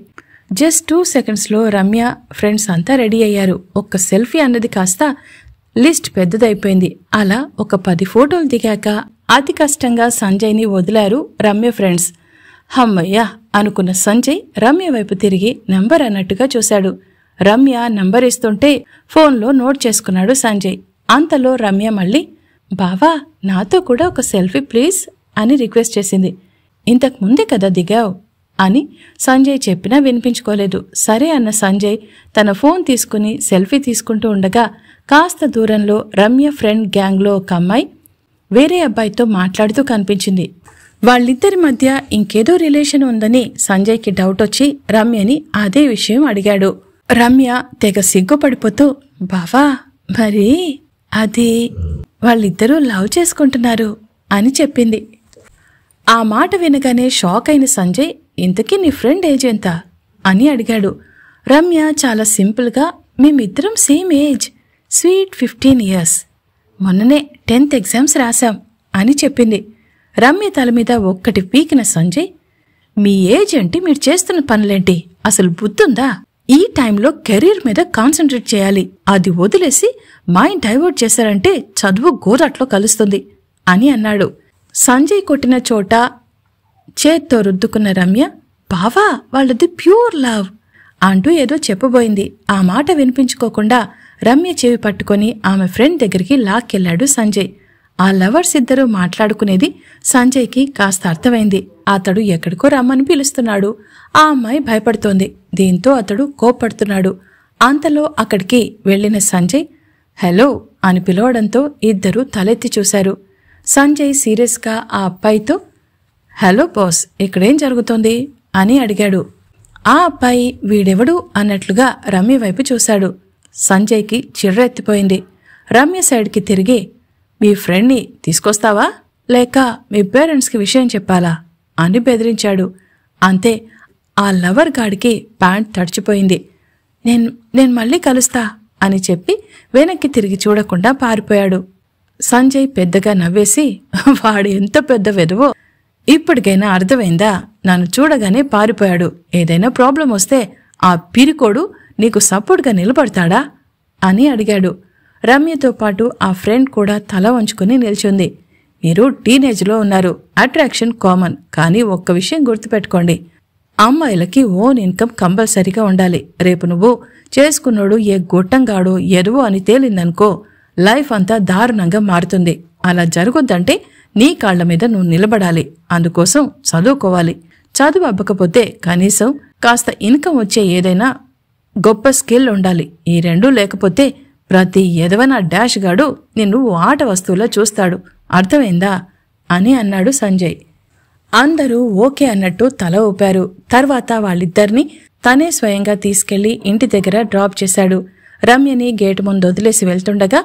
A: జస్ట్ 2 సెకండ్స్లో రమ్య ఫ్రెండ్స్ అంతా రెడీ అయ్యారు. ఒక్క సెల్ఫీ అన్నది కాస్త లిస్ట్ పెద్దదైపోయింది. అలా ఒక 10 ఫోటోలు దిగాక అతి కష్టంగా సంజయ్ని వదిలారు రమ్య ఫ్రెండ్స్. హమ్మయ్యా అనుకున్న సంజయ్ రమ్య వైపు తిరిగి నంబర్ అన్నట్టుగా చూశాడు. రమ్య నంబర్ ఇస్తుంటే ఫోన్లో నోట్ చేసుకున్నాడు సంజయ్. అంతలో రమ్య మళ్ళీ బావా నాతో కూడా ఒక సెల్ఫీ ప్లీజ్ అని రిక్వెస్ట్ చేసింది. ఇంతకు ముందే కదా దిగావు అని సంజయ్ చెప్పినా వినిపించుకోలేదు. సరే అన్న సంజయ్ తన ఫోన్ తీసుకుని సెల్ఫీ తీసుకుంటూ ఉండగా కాస్త దూరంలో రమ్య ఫ్రెండ్ గ్యాంగ్లో ఒక అమ్మాయి వేరే అబ్బాయితో మాట్లాడుతూ కనిపించింది. వాళ్ళిద్దరి మధ్య ఇంకేదో రిలేషన్ ఉందని సంజయ్కి డౌట్ వచ్చి రమ్యని అదే విషయం అడిగాడు. రమ్య తెగ సిగ్గుపడిపోతూ బావా మరి అది వాళ్ళిద్దరూ లవ్ చేసుకుంటున్నారు అని చెప్పింది. ఆ మాట వినగానే షాక్ అయిన సంజయ్ ఇంతకీ నీ ఫ్రెండ్ ఏజ్ ఎంత అని అడిగాడు. రమ్య చాలా సింపుల్గా మేమిద్దరం సేమ్ ఏజ్, స్వీట్ 15 years, మొన్ననే 10th ఎగ్జామ్స్ రాశాం అని చెప్పింది. రమ్య తల మీద ఒక్కటి పీకిన సంజయ్ మీ ఏజ్ ఏంటి, మీరు చేస్తున్న పనులేంటి, అసలు బుద్ధుందా, ఈ టైంలో కెరీర్ మీద కాన్సన్ట్రేట్ చేయాలి, అది వదిలేసి మైండ్ డైవర్ట్ చేశారంటే చదువు గోరట్లో కలుస్తుంది అని అన్నాడు. సంజయ్ కొట్టిన చోట చేత్తో రుద్దుకున్న రమ్య బావా వాళ్ళది ప్యూర్ లవ్ అంటూ ఏదో చెప్పబోయింది. ఆ మాట వినిపించుకోకుండా రమ్య చెవి పట్టుకొని ఆమె ఫ్రెండ్ దగ్గరికి లాక్కెళ్లాడు సంజయ్. ఆ లవర్స్ ఇద్దరూ మాట్లాడుకునేది సంజయ్కి కాస్త అర్థమైంది. అతడు ఎక్కడికో రమ్మని పిలుస్తున్నాడు. ఆ అమ్మాయి భయపడుతోంది. దీంతో అతడు కోప్పడుతున్నాడు. అంతలో అక్కడికి వెళ్లిన సంజయ్ హలో అని పిలవడంతో ఇద్దరూ తలెత్తి చూశారు. సంజయ్ సీరియస్గా ఆ అబ్బాయితో హలో బాస్, ఇక్కడేం జరుగుతోంది అని అడిగాడు. ఆ అబ్బాయి వీడెవడు అన్నట్లుగా రమ్య వైపు చూశాడు. సంజయ్కి చిర్రెత్తిపోయింది. రమ్య సైడ్కి తిరిగి మీ ఫ్రెండ్ని తీసుకొస్తావా లేక మీ పేరెంట్స్కి విషయం చెప్పాలా అని బెదిరించాడు. అంతే, ఆ లవర్ గాడికి ప్యాంట్ తడిచిపోయింది. నేను మళ్ళీ కలుస్తా అని చెప్పి వెనక్కి తిరిగి చూడకుండా పారిపోయాడు. సంజయ్ పెద్దగా నవ్వేసి వాడు ఎంత పెద్ద వెధవో ఇప్పటికైనా అర్థమైందా, నన్ను చూడగానే పారిపోయాడు, ఏదైనా ప్రాబ్లం వస్తే ఆ పిరికోడు నీకు సపోర్ట్గా నిలబడతాడా అని అడిగాడు. రమ్యతో పాటు ఆ ఫ్రెండ్ కూడా తల వంచుకుని నిల్చుంది. మీరు టీనేజ్లో ఉన్నారు, అట్రాక్షన్ కామన్, కానీ ఒక్క విషయం గుర్తుపెట్టుకోండి, అమ్మాయిలకి ఓన్ ఇన్కమ్ కంపల్సరీగా ఉండాలి. రేపు నువ్వు చేసుకున్నోడు ఏ గొట్టంగాడో ఎరువో అని తేలిందనుకో లైఫ్ అంతా దారుణంగా మారుతుంది. అలా జరగొద్దంటే నీ కాళ్ల మీద నువ్వు నిలబడాలి. అందుకోసం చదువుకోవాలి. చదువు అవ్వకపోతే కనీసం కాస్త ఇన్కమ్ వచ్చే ఏదైనా గొప్ప స్కిల్ ఉండాలి. ఈ రెండూ లేకపోతే ప్రతి ఎదవన డాష్ గాడు నిన్ను ఆట వస్తువులా చూస్తాడు. అర్థమైందా అని అన్నాడు సంజయ్. అందరూ ఓకే అన్నట్టు తల ఊపారు. తర్వాత వాళ్ళిద్దరినీ తనే స్వయంగా తీసుకెళ్లి ఇంటి దగ్గర డ్రాప్ చేశాడు. రమ్యని గేటు ముందు వదిలేసి వెళ్తుండగా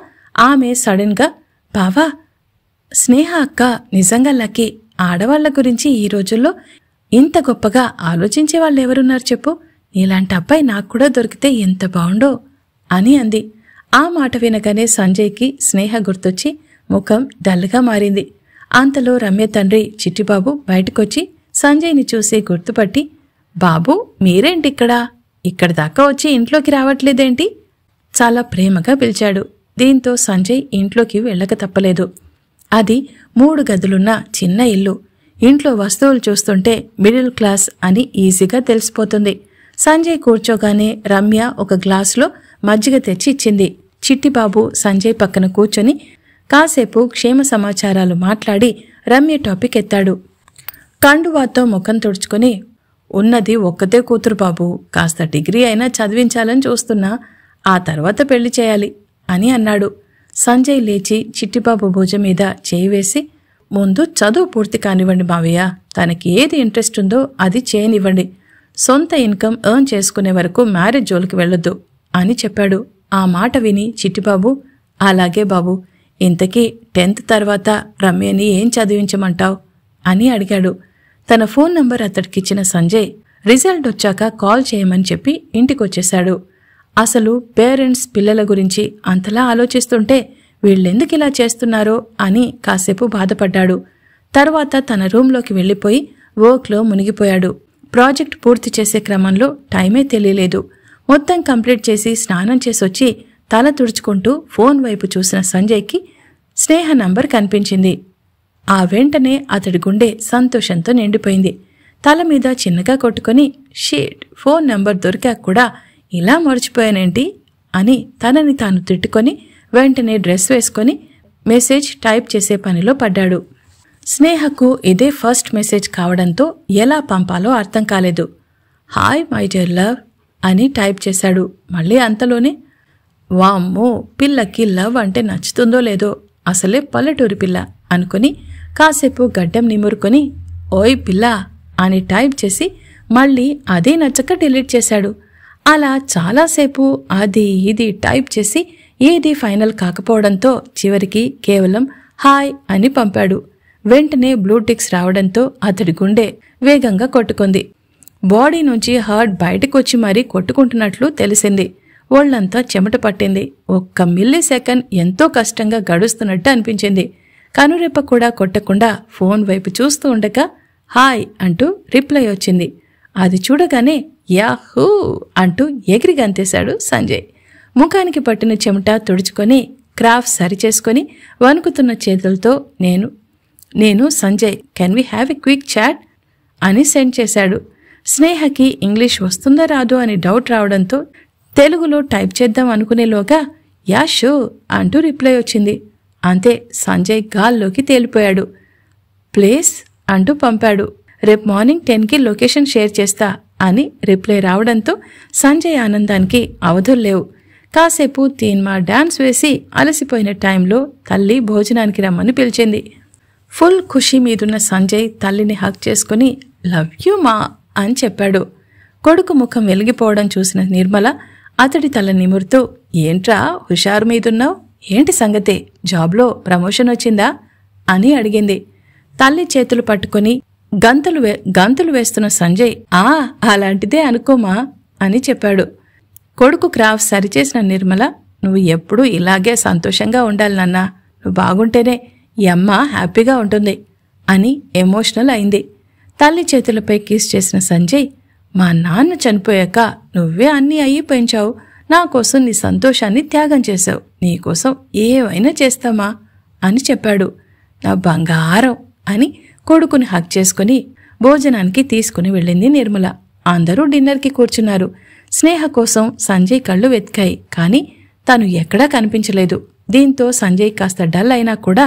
A: ఆమె సడన్ గా, బావా, స్నేహ అక్క నిజంగా లక్కీ. ఆడవాళ్ల గురించి ఈ రోజుల్లో ఇంత గొప్పగా ఆలోచించే వాళ్ళెవరున్నారు చెప్పు? నీలాంటి అబ్బాయి నాకు కూడా దొరికితే ఎంత బావుండో అని అంది. ఆ మాట వినగానే సంజయ్కి స్నేహ గుర్తొచ్చి ముఖం డల్గా మారింది. అంతలో రమ్య తండ్రి చిట్టిబాబు బయటకొచ్చి సంజయ్ని చూసి గుర్తుపట్టి, బాబు మీరేంటిక్కడా? ఇక్కడి దాకా వచ్చి ఇంట్లోకి రావట్లేదేంటి? చాలా ప్రేమగా పిలిచాడు. దీంతో సంజయ్ ఇంట్లోకి వెళ్ళక తప్పలేదు. అది 3 గదులున్న చిన్న ఇల్లు. ఇంట్లో వస్తువులు చూస్తుంటే మిడిల్ క్లాస్ అని ఈజీగా తెలిసిపోతుంది. సంజయ్ కూర్చోగానే రమ్య ఒక గ్లాసులో మజ్జిగ తెచ్చి ఇచ్చింది. చిట్టిబాబు సంజయ్ పక్కన కూర్చొని కాసేపు క్షేమ సమాచారాలు మాట్లాడి రమ్య టాపిక్ ఎత్తాడు. కండువాతో ముఖం తుడుచుకుని, ఉన్నది ఒక్కతే కూతురు బాబు, కాస్త డిగ్రీ అయినా చదివించాలని చూస్తున్నా, ఆ తర్వాత పెళ్లి చేయాలి అని అన్నాడు. సంజయ్ లేచి చిట్టిబాబు భుజం మీద చేయి వేసి, ముందు చదువు పూర్తి కానివ్వండి మావయ్య, తనకి ఏది ఇంట్రెస్ట్ ఉందో అది చేయనివ్వండి. సొంత ఇన్కమ్ ఎర్న్ చేసుకునే వరకు మ్యారేజ్ జోలికి వెళ్ళొద్దు అని చెప్పాడు. ఆ మాట విని చిట్టిబాబు, అలాగే బాబు, ఇంతకీ 10th తర్వాత రమ్యని ఏం చదివించమంటావు అని అడిగాడు. తన ఫోన్ నంబర్ అతడికిచ్చిన సంజయ్ రిజల్ట్ వచ్చాక కాల్ చేయమని చెప్పి ఇంటికొచ్చేశాడు. అసలు పేరెంట్స్ పిల్లల గురించి అంతలా ఆలోచిస్తుంటే వీళ్ళెందుకిలా చేస్తున్నారో అని కాసేపు బాధపడ్డాడు. తర్వాత తన రూంలోకి వెళ్ళిపోయి వర్క్లో మునిగిపోయాడు. ప్రాజెక్ట్ పూర్తి చేసే క్రమంలో టైమే తెలియలేదు. మొత్తం కంప్లీట్ చేసి స్నానం చేసొచ్చి తల తుడుచుకుంటూ ఫోన్ వైపు చూసిన సంజయ్కి స్నేహ నంబర్ కనిపించింది. ఆ వెంటనే అతడి గుండె సంతోషంతో నిండిపోయింది. తల మీద చిన్నగా కొట్టుకొని, షీట్, ఫోన్ నంబర్ దొరికాక కూడా ఇలా మర్చిపోయానేంటి అని తనని తాను తిట్టుకొని వెంటనే డ్రెస్ వేసుకొని మెసేజ్ టైప్ చేసే పనిలో పడ్డాడు. స్నేహకు ఇదే ఫస్ట్ మెసేజ్ కావడంతో ఎలా పంపాలో అర్థం కాలేదు. హాయ్ మై డియర్ లవ్ అని టైప్ చేశాడు. మళ్ళీ అంతలోనే, వామ్మో, పిల్లకి లవ్ అంటే నచ్చుతుందో లేదో, అసలే పల్లెటూరి పిల్ల అనుకుని కాసేపు గడ్డం నిమురుకొని, ఓయ్ పిల్ల అని టైప్ చేసి మళ్ళీ అదే నచ్చక డిలీట్ చేశాడు. అలా చాలాసేపు అది ఇది టైప్ చేసి ఏది ఫైనల్ కాకపోవడంతో చివరికి కేవలం హాయ్ అని పంపాడు. వెంటనే బ్లూటిక్స్ రావడంతో అతడి గుండె వేగంగా కొట్టుకుంది. బాడీ నుంచి హార్ట్ బయటకొచ్చి మరీ కొట్టుకుంటున్నట్లు తెలిసింది. ఒళ్లంతా చెమట పట్టింది. 1 మిల్లీ సెకండ్ ఎంతో కష్టంగా గడుస్తున్నట్టు అనిపించింది. కనురెప్ప కూడా కొట్టకుండా ఫోన్ వైపు చూస్తూ ఉండగా హాయ్ అంటూ రిప్లై వచ్చింది. అది చూడగానే యాహూ అంటూ ఎగిరి గంతేశాడు సంజయ్. ముఖానికి పట్టిన చెమట తుడుచుకొని క్రాఫ్ సరిచేసుకొని వణుకుతున్న చేతులతో నేను Sanjay, can we have a quick chat అని సెండ్ చేశాడు. స్నేహకి ఇంగ్లీష్ వస్తుందా రాదో అని డౌట్ రావడంతో తెలుగులో టైప్ చేద్దాం అనుకునేలోగా యా షో అంటూ రిప్లై వచ్చింది. అంతే, సంజయ్ గాల్లోకి తేలిపోయాడు. ప్లేస్ అంటూ పంపాడు. రేపు మార్నింగ్ 10కి లొకేషన్ షేర్ చేస్తా అని రిప్లై రావడంతో సంజయ్ ఆనందానికి అవధుల్లేవు. కాసేపు తీన్మా డాన్స్ వేసి అలసిపోయిన టైంలో తల్లి భోజనానికి రమ్మని పిలిచింది. ఫుల్ ఖుషీ మీదున్న సంజయ్ తల్లిని హక్ చేసుకుని లవ్ యూ మా అని చెప్పాడు. కొడుకు ముఖం వెలిగిపోవడం చూసిన నిర్మల అతడి తల నిమురుతూ, ఏంట్రా హుషారు మీదున్నావు, ఏంటి సంగతే, జాబ్లో ప్రమోషన్ వచ్చిందా అని అడిగింది. తల్లి చేతులు పట్టుకుని గంతులు వేస్తున్న సంజయ్ అలాంటిదే అనుకోమా అని చెప్పాడు. కొడుకు క్రాఫ్ సరిచేసిన నిర్మల, నువ్వు ఎప్పుడూ ఇలాగే సంతోషంగా ఉండాలి నాన్నా, నువ్వు బాగుంటేనే ఈ అమ్మ హ్యాపీగా ఉంటుంది అని ఎమోషనల్ అయింది. తల్లి చేతులపై కిస్ చేసిన సంజయ్, మా నాన్న చనిపోయాక నువ్వే అన్నీ అయ్యి పెంచావు, నా కోసం నీ సంతోషాన్ని త్యాగం చేశావు, నీకోసం ఏవైనా చేస్తామా అని చెప్పాడు. నా బంగారం అని కొడుకుని హక్ చేసుకుని భోజనానికి తీసుకుని వెళ్ళింది నిర్మల. అందరూ డిన్నర్కి కూర్చున్నారు. స్నేహ కోసం సంజయ్ కళ్ళు వెతికాయి, కాని తను ఎక్కడా కనిపించలేదు. దీంతో సంజయ్ కాస్త డల్ అయినా కూడా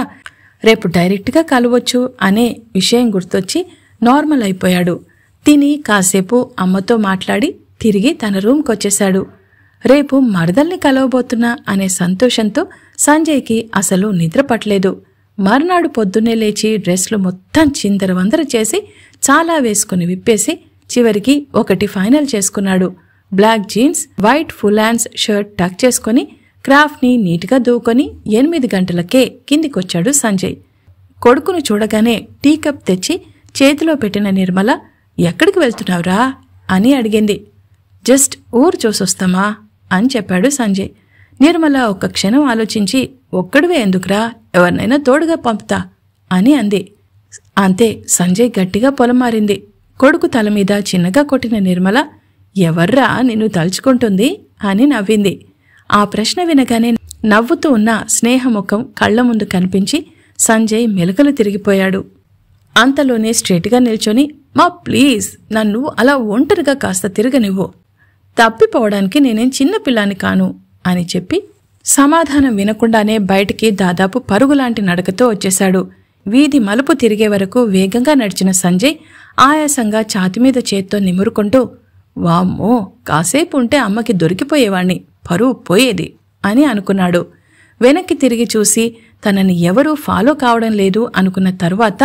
A: రేపు డైరెక్ట్గా కలవచ్చు అనే విషయం గుర్తొచ్చి నార్మల్ అయిపోయాడు. తిని కాసేపు అమ్మతో మాట్లాడి తిరిగి తన రూమ్కొచ్చేశాడు. రేపు మరదల్ని కలవబోతున్నా అనే సంతోషంతో సంజయ్కి అసలు నిద్ర పట్టలేదు. మర్నాడు పొద్దున్నే లేచి డ్రెస్లు మొత్తం చిందరవందర చేసి చాలా వేసుకుని విప్పేసి చివరికి ఒకటి ఫైనల్ చేసుకున్నాడు. Black jeans, white full hands shirt tuck చేసుకుని క్రాఫ్ట్ని నీట్గా దూకొని 8 గంటలకే కిందికొచ్చాడు సంజయ్. కొడుకును చూడగానే టీ కప్ తెచ్చి చేతిలో పెట్టిన నిర్మల, ఎక్కడికి వెళ్తున్నావురా అని అడిగింది. జస్ట్ ఊరు చూసొస్తామా అని చెప్పాడు సంజయ్. నిర్మల ఒక్క క్షణం ఆలోచించి, ఒక్కడివే ఎందుకురా, ఎవరినైనా తోడుగా పంపుతా అని అంది. అంతే, సంజయ్ గట్టిగా పొలమారింది. కొడుకు తల మీద చిన్నగా కొట్టిన నిర్మల, ఎవర్రా నిన్ను తలుచుకుంటుంది అని నవ్వింది. ఆ ప్రశ్న వినగానే నవ్వుతూ ఉన్న స్నేహముఖం కళ్ల ముందు కనిపించి సంజయ్ మెలకలు తిరిగిపోయాడు. అంతలోనే స్ట్రేట్గా నిల్చొని, మా ప్లీజ్ నన్ను అలా ఒంటరిగా కాస్త తిరగనివ్వు, తప్పిపోవడానికి నేనేం చిన్నపిల్లాని కాను అని చెప్పి సమాధానం వినకుండానే బయటికి దాదాపు పరుగులాంటి నడకతో వచ్చేశాడు. వీధి మలుపు తిరిగే వరకు వేగంగా నడిచిన సంజయ్ ఆయాసంగా ఛాతిమీద చేత్తో నిమురుకుంటూ, వామ్మో, కాసేపు ఉంటే అమ్మకి దొరికిపోయేవాణ్ణి, పరువు పోయేది అని అనుకున్నాడు. వెనక్కి తిరిగి చూసి తనని ఎవరూ ఫాలో కావడం లేదు అనుకున్న తరువాత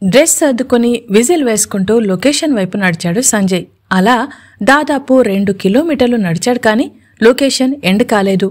A: డ్రెస్ సర్దుకొని విజిల్ వేసుకుంటూ లొకేషన్ వైపు నడిచాడు సంజయ్. అలా దాదాపు 2 కిలోమీటర్లు నడిచాడు, కానీ లొకేషన్ ఎండ్ కాలేదు.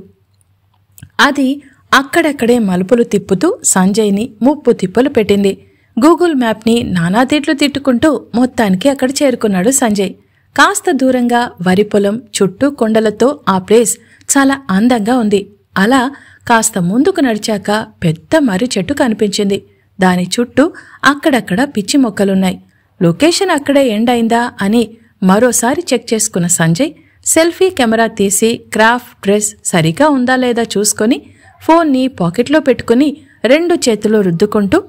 A: అది అక్కడక్కడే మలుపులు తిప్పుతూ సంజయ్ని ముప్పు తిప్పలు పెట్టింది. గూగుల్ మ్యాప్ని నానా తిట్లు తిట్టుకుంటూ మొత్తానికి అక్కడ చేరుకున్నాడు సంజయ్. కాస్త దూరంగా వరి పొలం, చుట్టూ కొండలతో ఆ ప్లేస్ చాలా అందంగా ఉంది. అలా కాస్త ముందుకు నడిచాక పెద్ద మర్రి చెట్టు కనిపించింది. దాని చుట్టూ అక్కడక్కడ పిచ్చి మొక్కలున్నాయి. లొకేషన్ అక్కడే ఎండ్ అయిందా అని మరోసారి చెక్ చేసుకున్న సంజయ్ సెల్ఫీ కెమెరా తీసి క్రాఫ్ట్ డ్రెస్ సరిగా ఉందా లేదా చూసుకొని ఫోన్ని పాకెట్లో పెట్టుకుని 2 చేతులు రుద్దుకుంటూ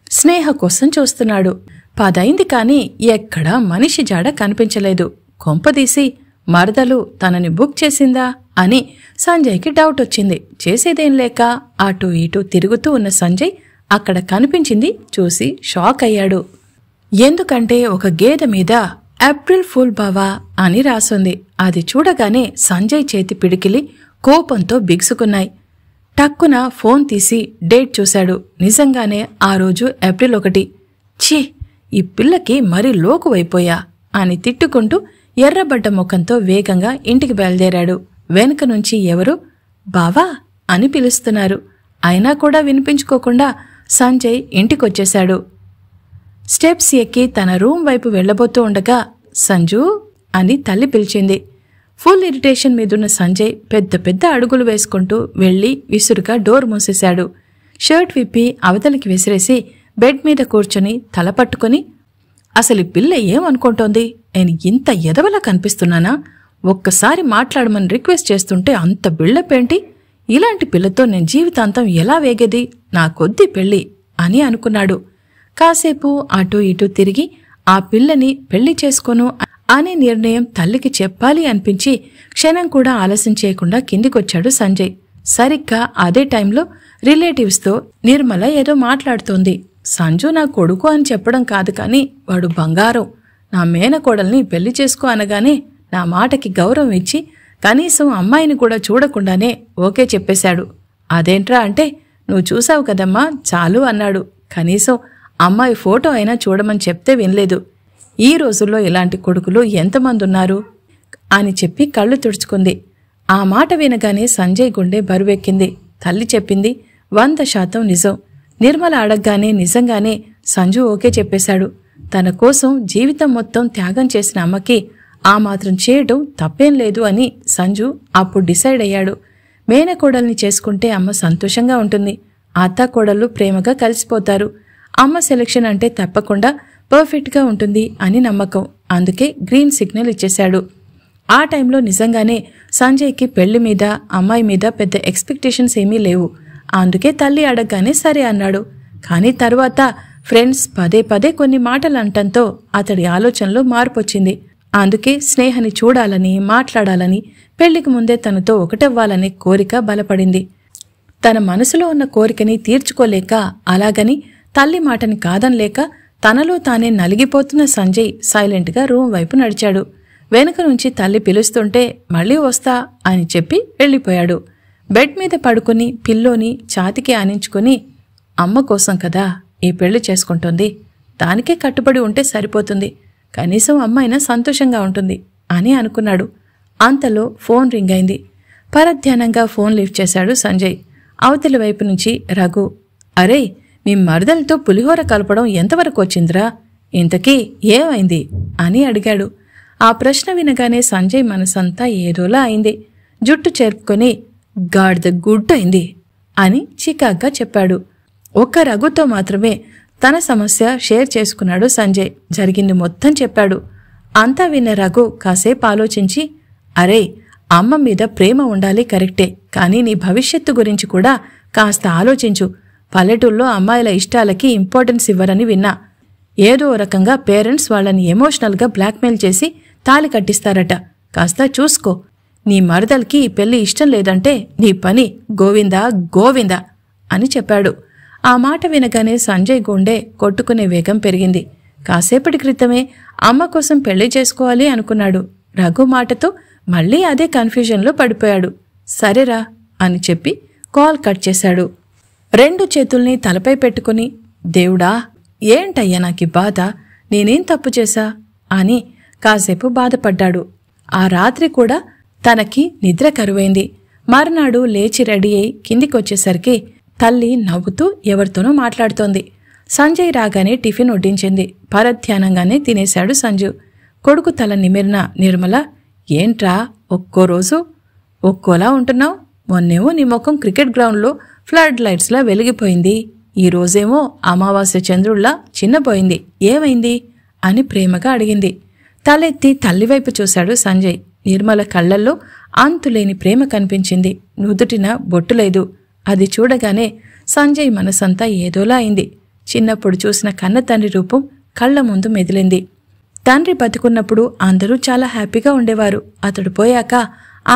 A: స్నేహ కోసం చూస్తున్నాడు. 10 అయింది, కానీ ఎక్కడా మనిషి జాడ కనిపించలేదు. కొంపదీసి మరదలు తనని బుక్ చేసిందా అని సంజయ్కి డౌట్ వచ్చింది. చేసేదేం లేక అటూ ఇటూ తిరుగుతూ ఉన్న సంజయ్ అక్కడ కనిపించింది చూసి షాక్ అయ్యాడు. ఎందుకంటే ఒక గేదె మీద ఏప్రిల్ ఫూల్ బావా అని రాసుంది. అది చూడగానే సంజయ్ చేతి పిడికిలి కోపంతో బిగుసుకున్నాయి. టక్కున ఫోన్ తీసి డేట్ చూశాడు. నిజంగానే ఆ రోజు ఏప్రిల్ 1. ఛీ, ఈ పిల్లకి మరీ లోకువైపోయా అని తిట్టుకుంటూ ఎర్రబడ్డ ముఖంతో వేగంగా ఇంటికి బయలుదేరాడు. వెనుక నుంచి ఎవరు బావా అని పిలుస్తున్నారు. అయినా కూడా వినిపించుకోకుండా సంజయ్ ఇంటికొచ్చేశాడు. స్టెప్స్ ఎక్కి తన రూమ్ వైపు వెళ్లబోతూ ఉండగా సంజూ అని తల్లి పిలిచింది. ఫుల్ ఇరిటేషన్ మీదున్న సంజయ్ పెద్ద పెద్ద అడుగులు వేసుకుంటూ వెళ్లి విసురుగా డోర్ మూసేశాడు. షర్ట్ విప్పి అవతలికి విసిరేసి బెడ్ మీద కూర్చొని తల పట్టుకుని, అసలు పిల్ల ఏమనుకుంటోంది, నేను ఇంత ఎదవలా కనిపిస్తున్నానా? ఒక్కసారి మాట్లాడమని రిక్వెస్ట్ చేస్తుంటే అంత బిల్డపేంటి? ఇలాంటి పిల్లతో నేను జీవితాంతం ఎలా వేగేది? నా కొద్ది పెళ్లి అని అనుకున్నాడు. కాసేపు అటూ ఇటూ తిరిగి ఆ పిల్లని పెళ్లి చేసుకోను అనే నిర్ణయం తల్లికి చెప్పాలి అనిపించి క్షణం కూడా ఆలస్యం చేయకుండా కిందికొచ్చాడు సంజయ్. సరిగ్గా అదే టైంలో రిలేటివ్స్తో నిర్మల ఏదో మాట్లాడుతోంది. సంజు నా కొడుకు అని చెప్పడం కాదు, కానీ వాడు బంగారం. నా మేనకోడల్ని పెళ్లి చేసుకో అనగానే నా మాటకి గౌరవం ఇచ్చి కనీసం అమ్మాయిని కూడా చూడకుండానే ఓకే చెప్పేశాడు. అదేంట్రా అంటే, నువ్వు చూసావు కదమ్మా చాలు అన్నాడు. కనీసం అమ్మాయి ఫోటో అయినా చూడమని చెప్తే వినలేదు. ఈ రోజుల్లో ఇలాంటి కొడుకులు ఎంతమంది ఉన్నారు అని చెప్పి కళ్ళు తుడుచుకుంది. ఆ మాట వినగానే సంజయ్ గుండె బరువెక్కింది. తల్లి చెప్పింది 100% నిజం. నిర్మల అడగగానే నిజంగానే సంజు ఓకే చెప్పేశాడు. తన కోసం జీవితం మొత్తం త్యాగం చేసిన అమ్మకి ఆ మాత్రం చేయడం తప్పేం లేదు అని సంజు అప్పుడు డిసైడ్ అయ్యాడు. మేనకోడల్ని చేసుకుంటే అమ్మ సంతోషంగా ఉంటుంది. అత్తాకోడళ్ళు ప్రేమగా కలిసిపోతారు. అమ్మ సెలక్షన్ అంటే తప్పకుండా పర్ఫెక్ట్గా ఉంటుంది అని నమ్మకం. అందుకే గ్రీన్ సిగ్నల్ ఇచ్చేశాడు. ఆ టైంలో నిజంగానే సంజయ్కి పెళ్లి మీద అమ్మాయి మీద పెద్ద ఎక్స్పెక్టేషన్స్ ఏమీ లేవు. అందుకే తల్లి అడగగానే సరే అన్నాడు. కానీ తర్వాత ఫ్రెండ్స్ పదే పదే కొన్ని మాటలు అంటంతో అతడి ఆలోచనలో మార్పొచ్చింది. అందుకే స్నేహని చూడాలని, మాట్లాడాలని, పెళ్లికి ముందే తనతో ఒకటవ్వాలనే కోరిక బలపడింది. తన మనసులో ఉన్న కోరికని తీర్చుకోలేక, అలాగని తల్లి మాటని కాదనలేక తనలో తానే నలిగిపోతున్న సంజయ్ సైలెంట్గా రూమ్ వైపు నడిచాడు. వెనుక నుంచి తల్లి పిలుస్తుంటే మళ్ళీ వస్తా అని చెప్పి వెళ్ళిపోయాడు. బెడ్ మీద పడుకుని పిల్లోని ఛాతికి ఆనించుకుని, అమ్మ కోసం కదా ఈ పెళ్లి చేసుకుంటుంది, దానికే కట్టుబడి ఉంటే సరిపోతుంది, కనీసం అమ్మైనా సంతోషంగా ఉంటుంది అని అనుకున్నాడు. అంతలో ఫోన్ రింగ్ అయింది. పరధ్యానంగా ఫోన్ లిఫ్ట్ చేశాడు సంజయ్. అవతలి వైపు నుంచి రఘు, అరే మీ మరదలతో పులిహోర కలపడం ఎంతవరకు వచ్చిందిరా, ఇంతకీ ఏమైంది అని అడిగాడు. ఆ ప్రశ్న వినగానే సంజయ్ మనసంతా ఏదోలా అయింది. జుట్టు చెరుపుకొని, గాడిద గుడ్డయింది అని చికాగ్గా చెప్పాడు. ఒక్క రఘుతో మాత్రమే తన సమస్య షేర్ చేసుకున్నాడు సంజయ్. జరిగింది మొత్తం చెప్పాడు. అంతా విన్న రఘు కాసేపు ఆలోచించి, అరే అమ్మ మీద ప్రేమ ఉండాలి కరెక్టే, కానీ నీ భవిష్యత్తు గురించి కూడా కాస్త ఆలోచించు. పల్లెటూళ్ళలో అమ్మాయిల ఇష్టాలకి ఇంపార్టెన్స్ ఇవ్వరని విన్నా. ఏదో రకంగా పేరెంట్స్ వాళ్ళని ఎమోషనల్గా బ్లాక్మెయిల్ చేసి తాళి కట్టిస్తారట. కాస్త చూసుకో. నీ మరదలకి ఈ పెళ్లి ఇష్టం లేదంటే నీ పని గోవిందా గోవిందా అని చెప్పాడు. ఆ మాట వినగానే సంజయ్ గుండె కొట్టుకునే వేగం పెరిగింది. కాసేపటి క్రితమే అమ్మ కోసం పెళ్లి చేసుకోవాలి అనుకున్నాడు. రఘు మాటతో మళ్లీ అదే కన్ఫ్యూజన్లో పడిపోయాడు. సరేరా అని చెప్పి కాల్ కట్ చేశాడు. 2 చేతుల్ని తలపై పెట్టుకుని, దేవుడా ఏంటయ్యా నాకి బాధ, నేనేం తప్పు చేశా అని కాసేపు బాధపడ్డాడు. ఆ రాత్రి కూడా తనకి నిద్ర కరువైంది. మర్నాడు లేచి రెడీ అయి కిందికొచ్చేసరికి తల్లి నవ్వుతూ ఎవరితోనో మాట్లాడుతోంది. సంజయ్ రాగానే టిఫిన్ వడ్డించింది. పరధ్యానంగానే తినేశాడు సంజు. కొడుకు తల నిమిరిన నిర్మల, ఏంట్రా ఒక్కో రోజు ఒక్కోలా ఉంటున్నావు, మొన్నేమో నీ ముఖం క్రికెట్ గ్రౌండ్లో ఫ్లడ్ లైట్స్లా వెలిగిపోయింది, ఈ రోజేమో అమావాస్య చంద్రుళ్లా చిన్నపోయింది, ఏమైంది అని ప్రేమగా అడిగింది. తలెత్తి తల్లివైపు చూశాడు సంజయ్. నిర్మల కళ్లల్లో అంతులేని ప్రేమ కనిపించింది. నుదుటిన బొట్టులేదు. అది చూడగానే సంజయ్ మనసంతా ఏదోలా అయింది. చిన్నప్పుడు చూసిన కన్న తండ్రి రూపం కళ్ల ముందు మెదిలింది. తండ్రి బతుకున్నప్పుడు అందరూ చాలా హ్యాపీగా ఉండేవారు. అతడు పోయాక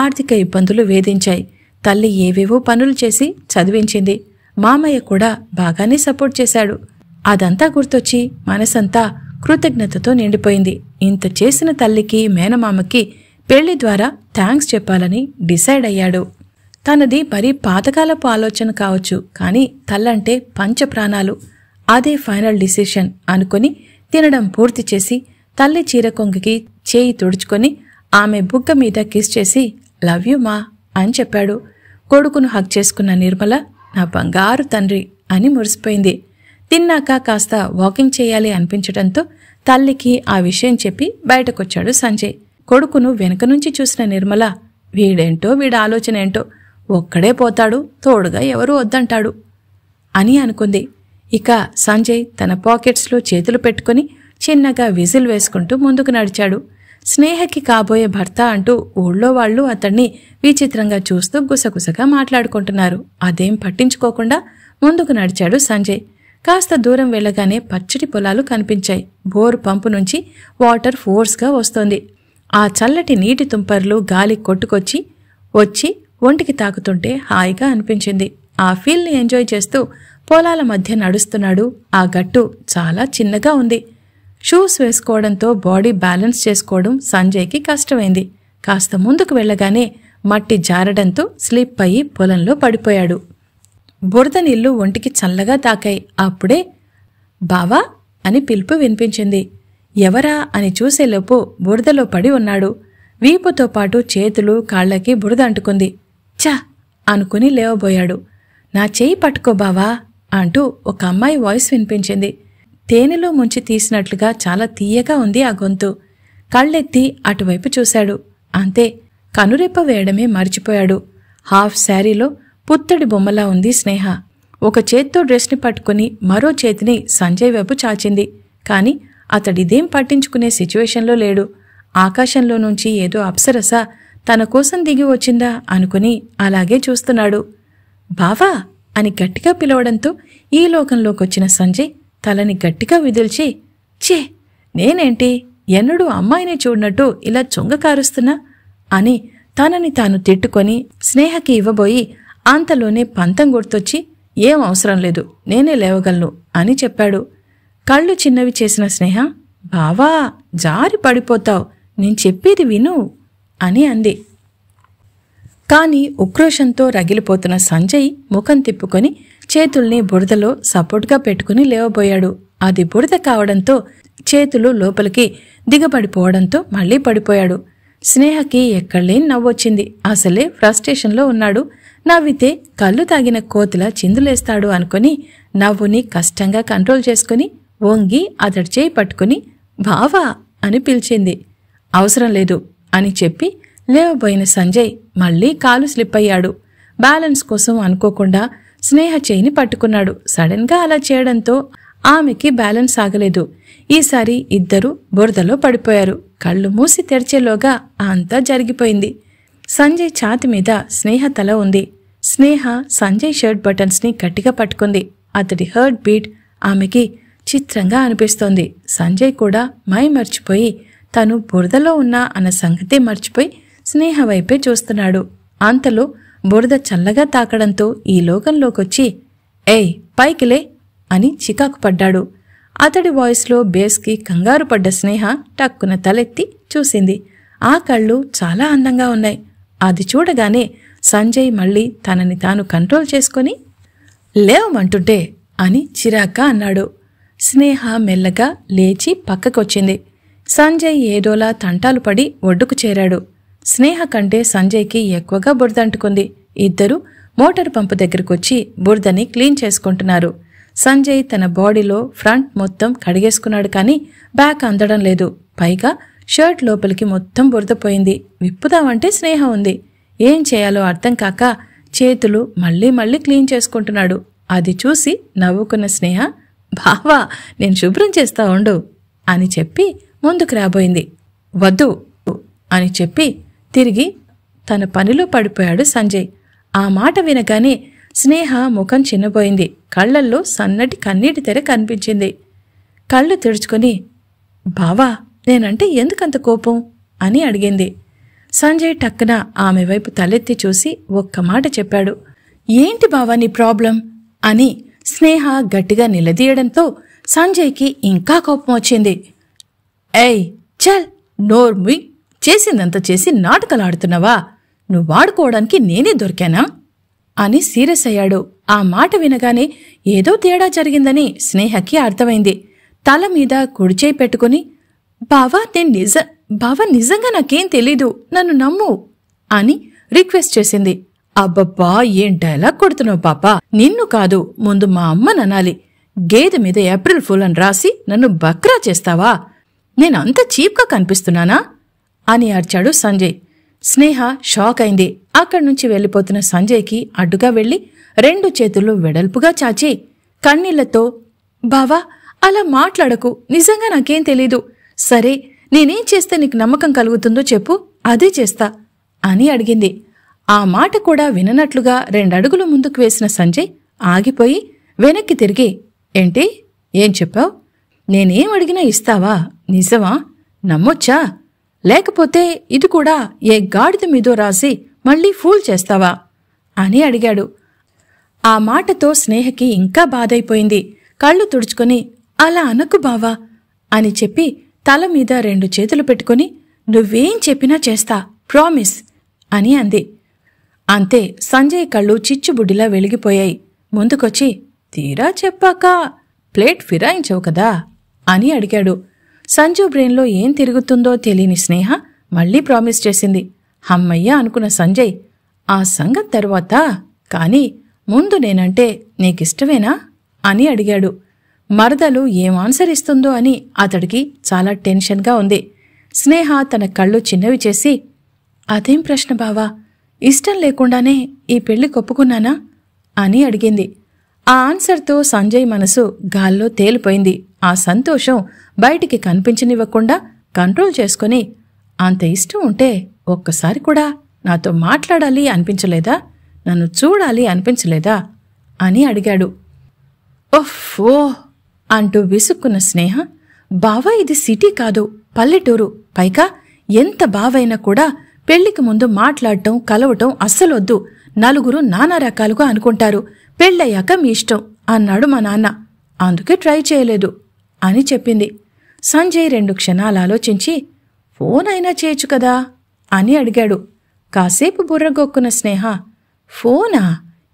A: ఆర్థిక ఇబ్బందులు వేధించాయి. తల్లి ఏవేవో పనులు చేసి చదివించింది. మామయ్య కూడా బాగానే సపోర్ట్ చేశాడు. అదంతా గుర్తొచ్చి మనసంతా కృతజ్ఞతతో నిండిపోయింది. ఇంత చేసిన తల్లికి మేనమామకి పెళ్లి ద్వారా థ్యాంక్స్ చెప్పాలని డిసైడ్ అయ్యాడు. తనది మరీ పాతకాలపు ఆలోచన కావచ్చు, కానీ తల్లంటే పంచప్రాణాలు. అదే ఫైనల్ డిసిషన్ అనుకుని తినడం పూర్తి చేసి తల్లి చీర కొంగికి చేయి తుడుచుకొని ఆమె బుగ్గ మీద కిస్ చేసి, లవ్ యూ మా అని చెప్పాడు. కొడుకును హగ్ చేసుకున్న నిర్మల, నా బంగారు తండ్రి అని మురిసిపోయింది. తిన్నాక కాస్త వాకింగ్ చేయాలి అనిపించడంతో తల్లికి ఆ విషయం చెప్పి బయటకొచ్చాడు సంజయ్. కొడుకును వెనక నుంచి చూసిన నిర్మల, వీడేంటో వీడి ఆలోచన ఏంటో, ఒక్కడే పోతాడు, తోడుగా ఎవరూ వద్దంటాడు అని అనుకుంది. ఇక సంజయ్ తన పాకెట్స్లో చేతులు పెట్టుకుని చిన్నగా విజిల్ వేసుకుంటూ ముందుకు నడిచాడు. స్నేహకి కాబోయే భర్త అంటూ ఊళ్ళో వాళ్లు అతన్ని విచిత్రంగా చూస్తూ గుసగుసగా మాట్లాడుకుంటున్నారు. అదేం పట్టించుకోకుండా ముందుకు నడిచాడు సంజయ్. కాస్త దూరం వెళ్లగానే పచ్చటి పొలాలు కనిపించాయి. బోరు పంపు నుంచి వాటర్ ఫోర్స్గా వస్తోంది. ఆ చల్లటి నీటి తుంపర్లు గాలి కొట్టుకొచ్చి వచ్చి ఒంటికి తాకుతుంటే హాయిగా అనిపించింది. ఆ ఫీల్ని ఎంజాయ్ చేస్తూ పొలాల మధ్య నడుస్తున్నాడు. ఆ గట్టు చాలా చిన్నగా ఉంది. షూస్ వేసుకోవడంతో బాడీ బ్యాలెన్స్ చేసుకోవడం సంజయ్కి కష్టమైంది. కాస్త ముందుకు వెళ్లగానే మట్టి జారడంతో స్లిప్ అయ్యి పొలంలో పడిపోయాడు. బురద నీళ్లు ఒంటికి చల్లగా తాకాయి. అప్పుడే బావా అని పిలుపు వినిపించింది. ఎవరా అని చూసేలోపు బురదలో పడి ఉన్నాడు. వీపుతో పాటు చేతులు కాళ్లకి బురద అంటుకుంది. చా అనుకుని లేవబోయాడు. నా చేయి పట్టుకో బావా అంటూ ఒక అమ్మాయి వాయిస్ వినిపించింది. తేనెలో ముంచి తీసినట్లుగా చాలా తీయగా ఉంది ఆ గొంతు. కళ్ళెత్తి అటువైపు చూశాడు. అంతే, కనురెప్ప వేయడమే మర్చిపోయాడు. హాఫ్ శారీలో పుత్తడి బొమ్మలా ఉంది స్నేహ. ఒక చేత్తో డ్రెస్ని పట్టుకుని మరో చేతిని సంజయ్ వైపు చాచింది. కాని అతడిదేం పట్టించుకునే సిచ్యువేషన్లో లేడు. ఆకాశంలో నుంచి ఏదో అప్సరస తన కోసం దిగి వచ్చిందా అనుకుని అలాగే చూస్తున్నాడు. బావా అని గట్టిగా పిలవడంతో ఈ లోకంలోకొచ్చిన సంజయ్ తలని గట్టిగా విదిల్చి, ఛే నేనేంటి ఎన్నడూ అమ్మాయిని చూడనట్టు ఇలా చొంగ కారుస్తున్నా అని తనని తాను తిట్టుకొని స్నేహకి ఇవ్వబోయి అంతలోనే పంతం గుర్తొచ్చి ఏం అవసరం లేదు, నేనే లేవగలను అని చెప్పాడు. కళ్ళు చిన్నవి చేసిన స్నేహ, బావా జారి పడిపోతావు, నేను చెప్పేది విను అని అంది. కాని ఉక్రోషంతో రగిలిపోతున్న సంజయ్ ముఖం తిప్పుకొని చేతుల్ని బురదలో సపోర్ట్గా పెట్టుకుని లేవబోయాడు. అది బురద కావడంతో చేతులు లోపలికి దిగబడిపోవడంతో మళ్లీ పడిపోయాడు. స్నేహకి ఎక్కడలేని నవ్వొచ్చింది. అసలే ఫ్రస్ట్రేషన్లో ఉన్నాడు. నవ్వితే కళ్ళు తాగిన కోతిలా చిందులేస్తాడు అనుకుని నవ్వుని కష్టంగా కంట్రోల్ చేసుకుని వంగి అతడి చేయి పట్టుకుని బావా అని పిలిచింది. అవసరం లేదు అని చెప్పి లేవబోయిన సంజయ్ మళ్లీ కాలు స్లిప్ అయ్యాడు. బ్యాలెన్స్ కోసం అనుకోకుండా స్నేహ చేయిని పట్టుకున్నాడు. సడన్గా అలా చేయడంతో ఆమెకి బ్యాలెన్స్ ఆగలేదు. ఈసారి ఇద్దరూ బురదలో పడిపోయారు. కళ్ళు మూసి తెరిచేలోగా అంతా జరిగిపోయింది. సంజయ్ ఛాతి మీద స్నేహ తల ఉంది. స్నేహ సంజయ్ షర్ట్ బటన్స్ని గట్టిగా పట్టుకుంది. అతడి హర్ట్ బీట్ ఆమెకి చిత్రంగా అనిపిస్తోంది. సంజయ్ కూడా మై మర్చిపోయి తను బురదలో ఉన్నా అన్న సంగతే మర్చిపోయి స్నేహ వైపే చూస్తున్నాడు. అంతలో బురద చల్లగా తాకడంతో ఈ లోకంలోకొచ్చి ఏయ్ పైకిలే అని చికాకు పడ్డాడు. అతడి వాయిస్లో బేస్కి కంగారు పడ్డ స్నేహ టక్కున తలెత్తి చూసింది. ఆ కళ్ళు చాలా అందంగా ఉన్నాయి. అది చూడగానే సంజయ్ మళ్ళీ తనని తాను కంట్రోల్ చేసుకొని లేవమంటుంటే అని చిరాగ్గా అన్నాడు. స్నేహ మెల్లగా లేచి పక్కకొచ్చింది. సంజయ్ ఏదోలా తంటాలు పడి ఒడ్డుకు చేరాడు. స్నేహ కంటే సంజయ్కి ఎక్కువగా బురదంటుకుంది. ఇద్దరూ మోటార్ పంపు దగ్గరకొచ్చి బురదని క్లీన్ చేసుకుంటున్నారు. సంజయ్ తన బాడీలో ఫ్రంట్ మొత్తం కడిగేసుకున్నాడు కానీ బ్యాక్ అందడం లేదు. పైగా షర్ట్ లోపలికి మొత్తం బురదపోయింది. విప్పుదామంటే స్నేహ ఉంది. ఏం చేయాలో అర్థం కాక చేతులు మళ్లీ మళ్లీ క్లీన్ చేసుకుంటున్నాడు. అది చూసి నవ్వుకున్న స్నేహ బావా నేను శుభ్రం చేస్తా ఉండు అని చెప్పి ముందుకు రాబోయింది. వద్దు అని చెప్పి తిరిగి తన పనిలో పడిపోయాడు సంజయ్. ఆ మాట వినగానే స్నేహ ముఖం చిన్నబోయింది. కళ్లల్లో సన్నటి కన్నీటి తెర కనిపించింది. కళ్ళు తెరుచుకొని బావా నేనంటే ఎందుకంత కోపం అని అడిగింది. సంజయ్ టక్కున ఆమె వైపు తలెత్తి చూసి ఒక్క మాట చెప్పాడు. ఏంటి బావా నీ ప్రాబ్లం అని స్నేహ గట్టిగా నిలదీయడంతో సంజయ్కి ఇంకా కోపం వచ్చింది. ఏయ్ చల్ నోర్ముయ్, చేసిందంతా చేసి నాటకాలాడుతున్నావా? నువ్వు వాడుకోవడానికి నేనే దొరికానా అని సీరియస్ అయ్యాడు. ఆ మాట వినగానే ఏదో తేడా జరిగిందని స్నేహకి అర్థమైంది. తల మీద కుడిచేయి పెట్టుకుని బావా నిజంగా నాకేం తెలీదు, నన్ను నమ్ము అని రిక్వెస్ట్ చేసింది. అబ్బబ్బా ఏం డైలాగ్ కొడుతున్నావు పాపా, నిన్ను కాదు ముందు మా అమ్మననాలి. గేదె మీద ఏప్రిల్ ఫుల్ అని రాసి నన్ను బక్రా చేస్తావా? నేనంత చీప్గా కనిపిస్తున్నానా అని అర్చాడు సంజయ్. స్నేహ షాక్ అయింది. అక్కడ్నుంచి వెళ్లిపోతున్న సంజయ్కి అడ్డుగా వెళ్లి 2 చేతులు వెడల్పుగా చాచి కన్నీళ్లతో బావా అలా మాట్లాడకు, నిజంగా నాకేం తెలీదు. సరే నేనేం చేస్తే నీకు నమ్మకం కలుగుతుందో చెప్పు, అదే చేస్తా అని అడిగింది. ఆ మాట కూడా విననట్లుగా 2 అడుగులు ముందుకు వేసిన సంజయ్ ఆగిపోయి వెనక్కి తిరిగి ఏంటి ఏం చెప్పావు? నేనేం అడిగినా ఇస్తావా? నిజమా? నమ్మొచ్చా? లేకపోతే ఇది కూడా ఏ గాడిద మీదో రాసి మళ్లీ ఫూల్ చేస్తావా అని అడిగాడు. ఆ మాటతో స్నేహకి ఇంకా బాధైపోయింది. కళ్ళు తుడుచుకొని అలా అనకు బావా అని చెప్పి తల మీద 2 చేతులు పెట్టుకుని నువ్వేం చెప్పినా చేస్తా, ప్రామిస్ అని అంది. అంతే సంజయ్ కళ్ళు చిచ్చుబుడ్డిలా వెలిగిపోయాయి. ముందుకొచ్చి తీరా చెప్పాక ప్లేట్ ఫిరాయించవు కదా అని అడిగాడు. సంజు బ్రెయిన్లో ఏం తిరుగుతుందో తెలియని స్నేహ మళ్లీ ప్రామిస్ చేసింది. హమ్మయ్య అనుకున్న సంజయ్ ఆ సంగతి తరువాత, కాని ముందు నేనంటే నీకిష్టమేనా అని అడిగాడు. మరదలు ఏం ఆన్సర్ ఇస్తుందో అని అతడికి చాలా టెన్షన్గా ఉంది. స్నేహ తన కళ్ళు చిన్నవి చేసి అదేం ప్రశ్న బావా, ఇష్టం లేకుండానే ఈ పెళ్లి కొప్పుకున్నానా అని అడిగింది. ఆ ఆన్సర్తో సంజయ్ మనసు గాల్లో తేలిపోయింది. ఆ సంతోషం బయటికి కనిపించనివ్వకుండా కంట్రోల్ చేసుకుని అంత ఇష్టం ఉంటే ఒక్కసారి కూడా నాతో మాట్లాడాలి అనిపించలేదా? నన్ను చూడాలి అనిపించలేదా అని అడిగాడు. ఓహ్ అంటూ విసుక్కున్న స్నేహ బావా ఇది సిటీ కాదు, పల్లెటూరు. పైగా ఎంత బావైనా కూడా పెళ్లికి ముందు మాట్లాడటం కలవటం అస్సలొద్దు. నలుగురు నానా రకాలుగా అనుకుంటారు. పెళ్ళయ్యాక మీ ఇష్టం అన్నాడు మా నాన్న. అందుకే ట్రై చేయలేదు అని చెప్పింది. సంజయ్ 2 క్షణాలు ఆలోచించి ఫోన్ అయినా చేయొచ్చు కదా అని అడిగాడు. కాసేపు బుర్రగొక్కున స్నేహ, ఫోనా?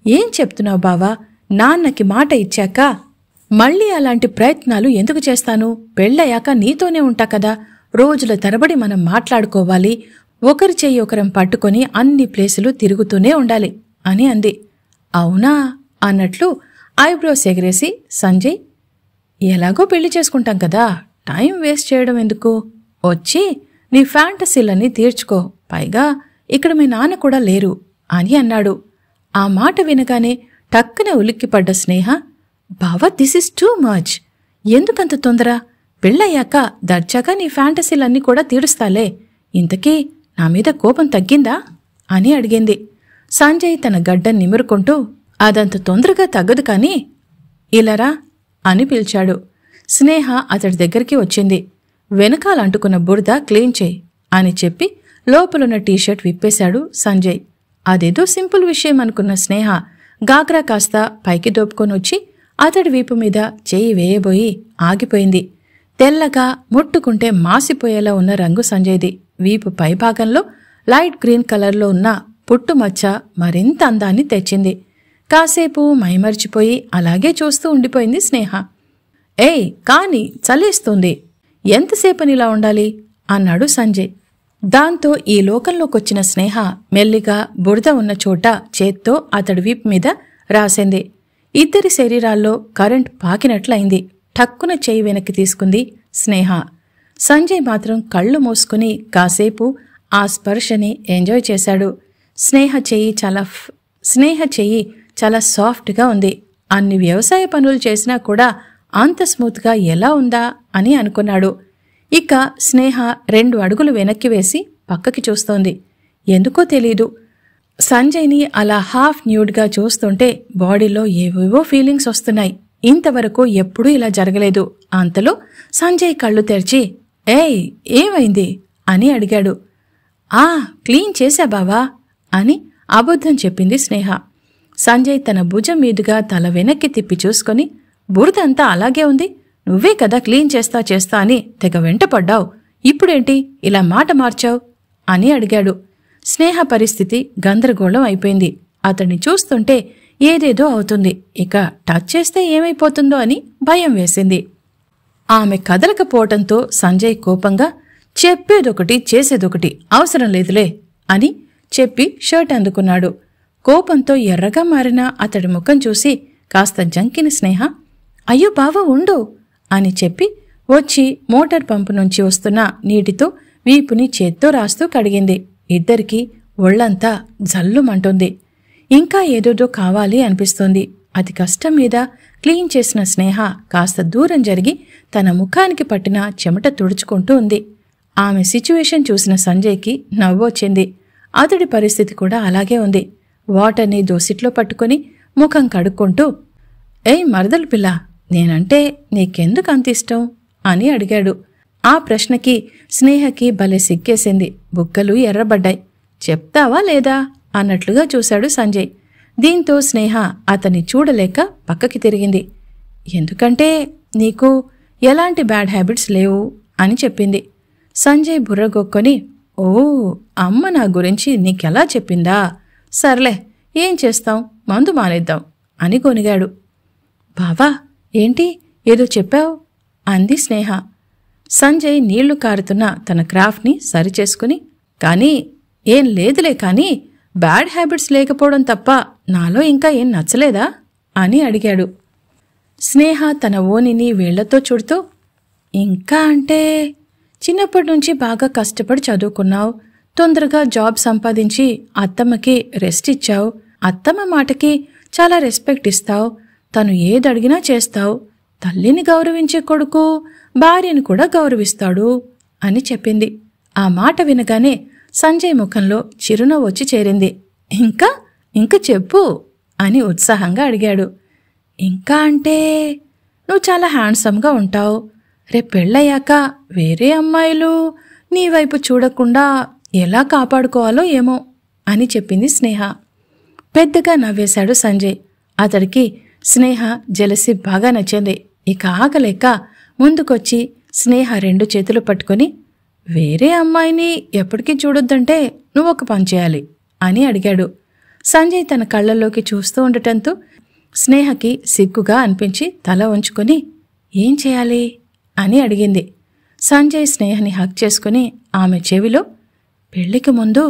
A: ఏం చెప్తున్నావు బావా? నాన్నకి మాట ఇచ్చాక మళ్ళీ అలాంటి ప్రయత్నాలు ఎందుకు చేస్తాను? పెళ్ళయ్యాక నీతోనే ఉంటా కదా. రోజుల తరబడి మనం మాట్లాడుకోవాలి. ఒకరి చెయ్యి ఒకరం పట్టుకొని అన్ని ప్లేసులు తిరుగుతూనే ఉండాలి అని అంది. అవునా అన్నట్లు ఐబ్రోస్ ఎగరేసి సంజయ్, ఎలాగో పెళ్లి చేసుకుంటాం కదా, టైం వేస్ట్ చేయడం ఎందుకు? వచ్చి నీ ఫ్యాంటసీలన్నీ తీర్చుకో. పైగా ఇక్కడ మీ నాన్న కూడా లేరు అని అన్నాడు. ఆ మాట వినగానే టక్కున ఉలిక్కిపడ్డ స్నేహ, బావా దిస్ ఇస్ టూ మచ్. ఎందుకంత తొందర? పెళ్ళయ్యాక దర్జాగా నీ ఫ్యాంటసీలన్నీ కూడా తీరుస్తాలే. ఇంతకీ నా మీద కోపం తగ్గిందా అని అడిగింది. సంజయ్ తన గడ్డం నిమురుకుంటూ, అదంత తొందరగా తగ్గదు కాని ఇలారా అని పిలిచాడు. స్నేహ అతడి దగ్గరికి వచ్చింది. వెనకాలంటుకున్న బురద క్లీన్ చేయి అని చెప్పి లోపలున్న టీషర్ట్ విప్పేశాడు సంజయ్. అదేదో సింపుల్ విషయం అనుకున్న స్నేహ గాగ్రా కాస్త పైకి దోపుకొనొచ్చి అతడి వీపు మీద చెయ్యి వేయబోయి ఆగిపోయింది. తెల్లగా ముట్టుకుంటే మాసిపోయేలా ఉన్న రంగు సంజయ్ది. వీపు పైభాగంలో లైట్ గ్రీన్ కలర్లో ఉన్న పుట్టుమచ్చ మరింత అందాన్ని తెచ్చింది. కాసేపు మైమర్చిపోయి అలాగే చూస్తూ ఉండిపోయింది స్నేహ. ఏయ్ కాని చలేస్తుంది, ఎంతసేపనిలా ఉండాలి అన్నాడు సంజయ్. దాంతో ఈ లోకంలోకొచ్చిన స్నేహ మెల్లిగా బురద ఉన్న చోట చేత్తో అతడి వీపు మీద రాసింది. ఇద్దరి శరీరాల్లో కరెంట్ పాకినట్లయింది. ఠక్కున చెయ్యి వెనక్కి తీసుకుంది స్నేహ. సంజయ్ మాత్రం కళ్ళు మూసుకుని కాసేపు ఆ స్పర్శని ఎంజాయ్ చేశాడు. స్నేహ చెయ్యి చాలా సాఫ్ట్గా ఉంది. అన్ని వ్యవసాయ పనులు చేసినా కూడా అంత స్మూత్గా ఎలా ఉందా అని అనుకున్నాడు. ఇక స్నేహ 2 అడుగులు వెనక్కి వేసి పక్కకి చూస్తోంది. ఎందుకో తెలీదు, సంజయ్ని అలా హాఫ్ న్యూడ్గా చూస్తుంటే బాడీలో ఏవేవో ఫీలింగ్స్ వస్తున్నాయి. ఇంతవరకు ఎప్పుడూ ఇలా జరగలేదు. అంతలో సంజయ్ కళ్ళు తెరిచి, ఏయ్ ఏమైంది అని అడిగాడు. క్లీన్ చేశా బావా అని అబద్ధం చెప్పింది స్నేహ. సంజయ్ తన భుజం మీదుగా తల వెనక్కి తిప్పి చూసుకొని, బురదంతా అలాగే ఉంది, నువ్వే కదా క్లీన్ చేస్తా అని తెగ వెంటపడ్డావు. ఇప్పుడేంటి ఇలా మాట మార్చావు అని అడిగాడు. స్నేహ పరిస్థితి గందరగోళం అయిపోయింది. అతన్ని చూస్తుంటే ఏదేదో అవుతుంది. ఇక టచ్ చేస్తే ఏమైపోతుందో అని భయం వేసింది. ఆమె కదలకపోవటంతో సంజయ్ కోపంగా, చెప్పేదొకటి చేసేదొకటి, అవసరం లేదులే అని చెప్పి షర్ట్ అందుకున్నాడు. కోపంతో ఎర్రగా మారిన అతడి ముఖం చూసి కాస్త జంకిన స్నేహ, అయ్యో బావ ఉండు అని చెప్పి వచ్చి మోటార్ పంపు నుంచి వస్తున్న నీటితో వీపుని చేత్తో రాస్తూ కడిగింది. ఇద్దరికీ ఒళ్లంతా జల్లుమంటుంది. ఇంకా ఏదోదో కావాలి అనిపిస్తోంది. అతి కష్టం మీద క్లీన్ చేసిన స్నేహ కాస్త దూరం జరిగి తన ముఖానికి పట్టిన చెమట తుడుచుకుంటూ ఉంది. ఆమె సిచ్యువేషన్ చూసిన సంజయ్కి నవ్వొచ్చింది. అతడి పరిస్థితి కూడా అలాగే ఉంది. వాటర్ని దోసిట్లో పట్టుకుని ముఖం కడుక్కుంటూ, ఏయ్ మరదలు పిల్ల, నేనంటే నీకెందుకు అంత ఇష్టం అని అడిగాడు. ఆ ప్రశ్నకి స్నేహకి భలే సిగ్గేసింది. బుగ్గలు ఎర్రబడ్డాయి. చెప్తావా లేదా అన్నట్లుగా చూశాడు సంజయ్. దీంతో స్నేహ అతన్ని చూడలేక పక్కకి తిరిగింది. ఎందుకంటే నీకు ఎలాంటి బ్యాడ్ హ్యాబిట్స్ లేవు అని చెప్పింది. సంజయ్ బుర్రగొక్కొని, ఓ అమ్మ నా గురించి నీకెలా చెప్పిందా? సర్లే ఏం చేస్తాం, మందు మానేద్దాం అని గొనిగాడు. బావా ఏంటి ఏదో చెప్పావు అంది స్నేహ. సంజయ్ నీళ్లు కారుతున్న తన క్రాఫ్ట్ని సరిచేసుకుని, కానీ ఏం లేదులే, కానీ బ్యాడ్ హ్యాబిట్స్ లేకపోవడం తప్ప నాలో ఇంకా ఏం నచ్చలేదా అని అడిగాడు. స్నేహ తన ఓనిని వేళ్లతో చుడుతూ, ఇంకా అంటే చిన్నప్పటి నుంచి బాగా కష్టపడి చదువుకున్నావు, తొందరగా జాబ్ సంపాదించి అత్తమ్మకి రెస్ట్ ఇచ్చావు, అత్తమ్మ మాటకి చాలా రెస్పెక్ట్ ఇస్తావు, తను ఏదడిగినా చేస్తావు, తల్లిని గౌరవించే కొడుకు భార్యను కూడా గౌరవిస్తాడు అని చెప్పింది. ఆ మాట వినగానే సంజయ్ ముఖంలో చిరునవ్వు వచ్చి చేరింది. ఇంకా చెప్పు అని ఉత్సాహంగా అడిగాడు. ఇంకా అంటే నువ్వు చాలా హ్యాండ్సమ్గా ఉంటావు, రేపు పెళ్ళయ్యాక వేరే అమ్మాయిలు నీ వైపు చూడకుండా ఎలా కాపాడుకోవాలో ఏమో అని చెప్పింది స్నేహ. పెద్దగా నవ్వేశాడు సంజయ్. అతడికి స్నేహ జెలసి బాగా నచ్చింది. ఇక ఆగలేక ముందుకొచ్చి స్నేహ 2 చేతులు పట్టుకొని, వేరే అమ్మాయిని ఎప్పటికీ చూడొద్దంటే నువ్వొక పని చేయాలి అని అడిగాడు. సంజయ్ తన కళ్ళల్లోకి చూస్తూ ఉండటంతో స్నేహకి సిగ్గుగా అనిపించి తల వంచుకొని, ఏం చేయాలి అని అడిగింది. సంజయ్ స్నేహని హక్ చేసుకుని ఆమె చెవిలో, పెళ్లికి ముందు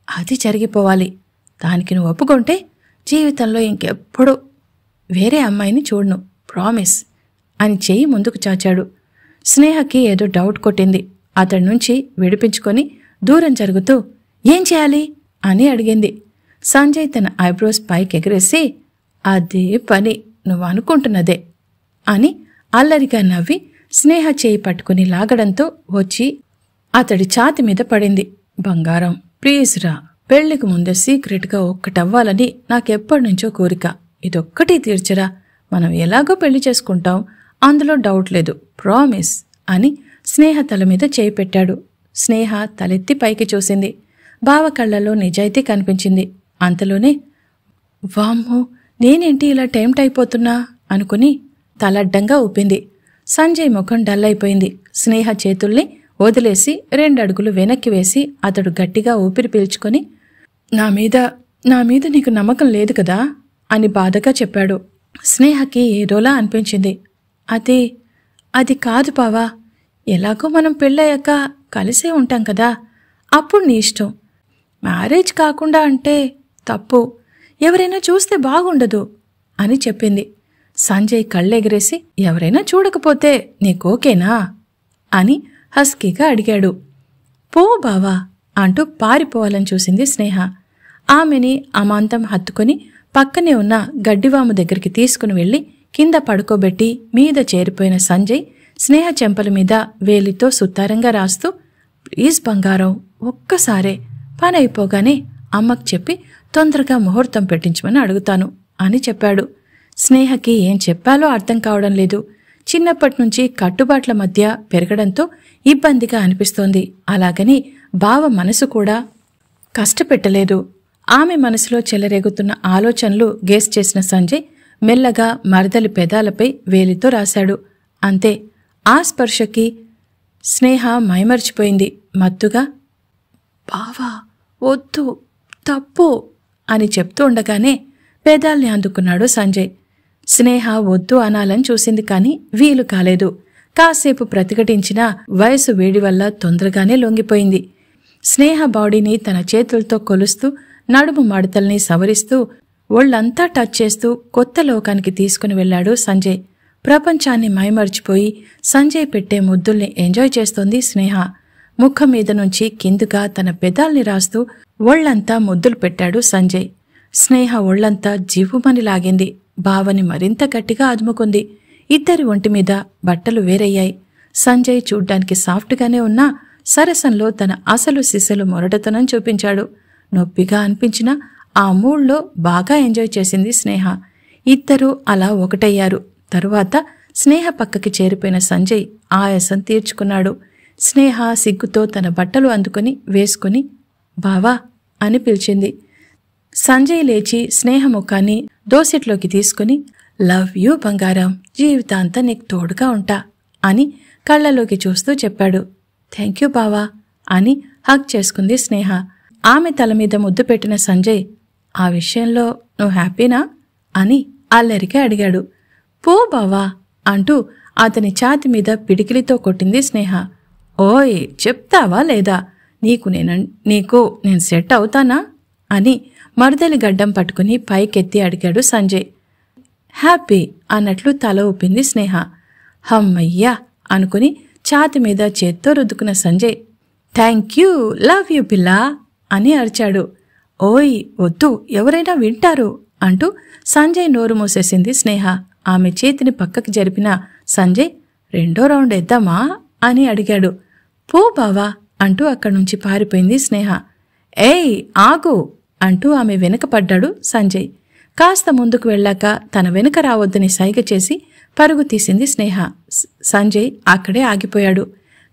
A: అది జరిగిపోవాలి. దానికి నువ్వు ఒప్పుకుంటే జీవితంలో ఇంకెప్పుడు వేరే అమ్మాయిని చూడను, ప్రామిస్ అని చెయ్యి ముందుకు చాచాడు. స్నేహకి ఏదో డౌట్ కొట్టింది. అతడి నుంచి విడిపించుకొని దూరం జరుగుతూ, ఏం చేయాలి అని అడిగింది. సంజయ్ తన ఐబ్రోస్ పైకెగరేసి, అదే పని, నువ్వు అనుకుంటున్నదే అని అల్లరిగా నవ్వి స్నేహ చేయి పట్టుకుని లాగడంతో వచ్చి అతడి ఛాతి మీద పడింది. బంగారం, ప్లీజ్ రా, పెళ్లికి ముందే సీక్రెట్గా ఒక్కటవ్వాలని నాకెప్పటినుంచో కోరిక. ఇదొక్కటి తీర్చరా, మనం ఎలాగో పెళ్లి చేసుకుంటాం, అందులో డౌట్ లేదు, ప్రామిస్ అని స్నేహ తల మీద చేయి పెట్టాడు. స్నేహ తలెత్తి పైకి చూసింది. బావ కళ్ళలో నిజాయితీ కనిపించింది. అంతలోనే, వామ్మో, నేనేంటి ఇలా టెంప్ట్ అయిపోతున్నా అనుకుని తలడ్డంగా ఊపింది. సంజయ్ ముఖం డల్ అయిపోయింది. స్నేహ చేతుల్ని వదిలేసి 2 అడుగులు వెనక్కి వేసి అతడు గట్టిగా ఊపిరి పీల్చుకొని, నా మీద నీకు నమ్మకం లేదు కదా అని బాధగా చెప్పాడు. స్నేహకి ఏదోలా అనిపించింది. అది కాదు బావా, ఎలాగో మనం పెళ్ళయ్యాక కలిసే ఉంటాం కదా, అప్పుడు నీ ఇష్టం. మ్యారేజ్ కాకుండా అంటే తప్పు, ఎవరైనా చూస్తే బాగుండదు అని చెప్పింది. సంజయ్ కళ్ళెగిరేసి, ఎవరైనా చూడకపోతే నీకోకేనా అని హస్కీగా అడిగాడు. పో బావా అంటూ పారిపోవాలని చూసింది స్నేహ. ఆమెని అమాంతం హత్తుకొని పక్కనే ఉన్న గడ్డివాము దగ్గరికి తీసుకుని వెళ్లి కింద పడుకోబెట్టి మీద చేరిపోయిన సంజయ్ స్నేహ చెంపల మీద వేలితో సుత్తారంగా రాస్తూ, ప్లీజ్ బంగారం, ఒక్కసారే పని అయిపోగానే అమ్మకు చెప్పి తొందరగా ముహూర్తం పెట్టించమని అడుగుతాను అని చెప్పాడు. స్నేహకి ఏం చెప్పాలో అర్థం కావడం లేదు. చిన్నప్పటినుంచి కట్టుబాట్ల మధ్య పెరగడంతో ఇబ్బందిగా అనిపిస్తోంది. అలాగని బావ మనసు కూడా కష్టపెట్టలేదు. ఆమె మనసులో చెలరేగుతున్న ఆలోచనలు గేస్ చేసిన సంజయ్ మెల్లగా మరదలి పెదాలపై వేలితో రాశాడు. అంతే, ఆ స్పర్శకి స్నేహ మైమర్చిపోయింది. మత్తుగా, బావా వద్దు, తప్పు అని చెప్తూ ఉండగానే పెదాల్ని అందుకున్నాడు సంజయ్. స్నేహ వద్దు అనాలని చూసింది కాని వీలు కాలేదు. కాసేపు ప్రతిఘటించినా వయసు వేడి వల్ల తొందరగానే లొంగిపోయింది. స్నేహ బాడీని తన చేతులతో కొలుస్తూ నడుము మడతల్ని సవరిస్తూ ఒళ్లంతా టచ్ చేస్తూ కొత్త లోకానికి తీసుకుని వెళ్లాడు సంజయ్. ప్రపంచాన్ని మైమర్చిపోయి సంజయ్ పెట్టే ముద్దుల్ని ఎంజాయ్ చేస్తోంది స్నేహ. ముఖం మీద నుంచి కిందుగా తన పెదాల్ని రాస్తూ ఒళ్లంతా ముద్దులు పెట్టాడు సంజయ్. స్నేహ ఒళ్లంతా జివ్వుమని లాగింది. బావని మరింత గట్టిగా అదుముకుంది. ఇద్దరి ఒంటిమీద బట్టలు వేరయ్యాయి. సంజయ్ చూడ్డానికి సాఫ్ట్గానే ఉన్నా సరసంలో తన అసలు సిసలు మొరటతనం చూపించాడు. నొప్పిగా అనిపించినా ఆ మూడ్లో బాగా ఎంజాయ్ చేసింది స్నేహ. ఇద్దరూ అలా ఒకటయ్యారు. తరువాత స్నేహ పక్కకి చేరిపోయిన సంజయ్ ఆయాసం తీర్చుకున్నాడు. స్నేహ సిగ్గుతో తన బట్టలు అందుకుని వేసుకుని, బావా అని పిలిచింది. సంజయ్ లేచి స్నేహ ముఖాన్ని దోసెట్లోకి తీసుకుని, లవ్ యూ బంగారం, జీవితాంతం నీకు తోడుగా ఉంటా అని కళ్ళలోకి చూస్తూ చెప్పాడు. థ్యాంక్ యూ బావా అని హగ్ చేసుకుంది స్నేహ. ఆమె తల మీద ముద్దు పెట్టిన సంజయ్, ఆ విషయంలో నువ్వు హ్యాపీనా అని అల్లరిగా అడిగాడు. పో బావా అంటూ అతని ఛాతి మీద పిడికిలితో కొట్టింది స్నేహ. ఓయ్, చెప్తావా లేదా, నీకు నేను సెట్ అవుతానా అని మరదలి గడ్డం పట్టుకుని పైకెత్తి అడిగాడు సంజయ్. హ్యాపీ అన్నట్లు తల ఊపింది స్నేహ. హమ్మయ్యా అనుకుని ఛాతి మీద చేత్తో రుద్దుకున్న Sanjay, thank you, love you పిల్లా అని అరిచాడు. ఓయ్ వద్దు, ఎవరైనా వింటారు అంటూ సంజయ్ నోరు మూసేసింది స్నేహ. ఆమె చేతిని పక్కకి జరిపిన సంజయ్, 2వ రౌండ్ ఎద్దామా అని అడిగాడు. పో బావా అంటూ అక్కడ్నుంచి పారిపోయింది స్నేహ. ఏయ్ ఆగు అంటూ ఆమె వెనక పడ్డాడు సంజయ్. కాస్త ముందుకు వెళ్ళాక తన వెనుక రావద్దని సైగ చేసి పరుగు తీసింది స్నేహ. సంజయ్ అక్కడే ఆగిపోయాడు.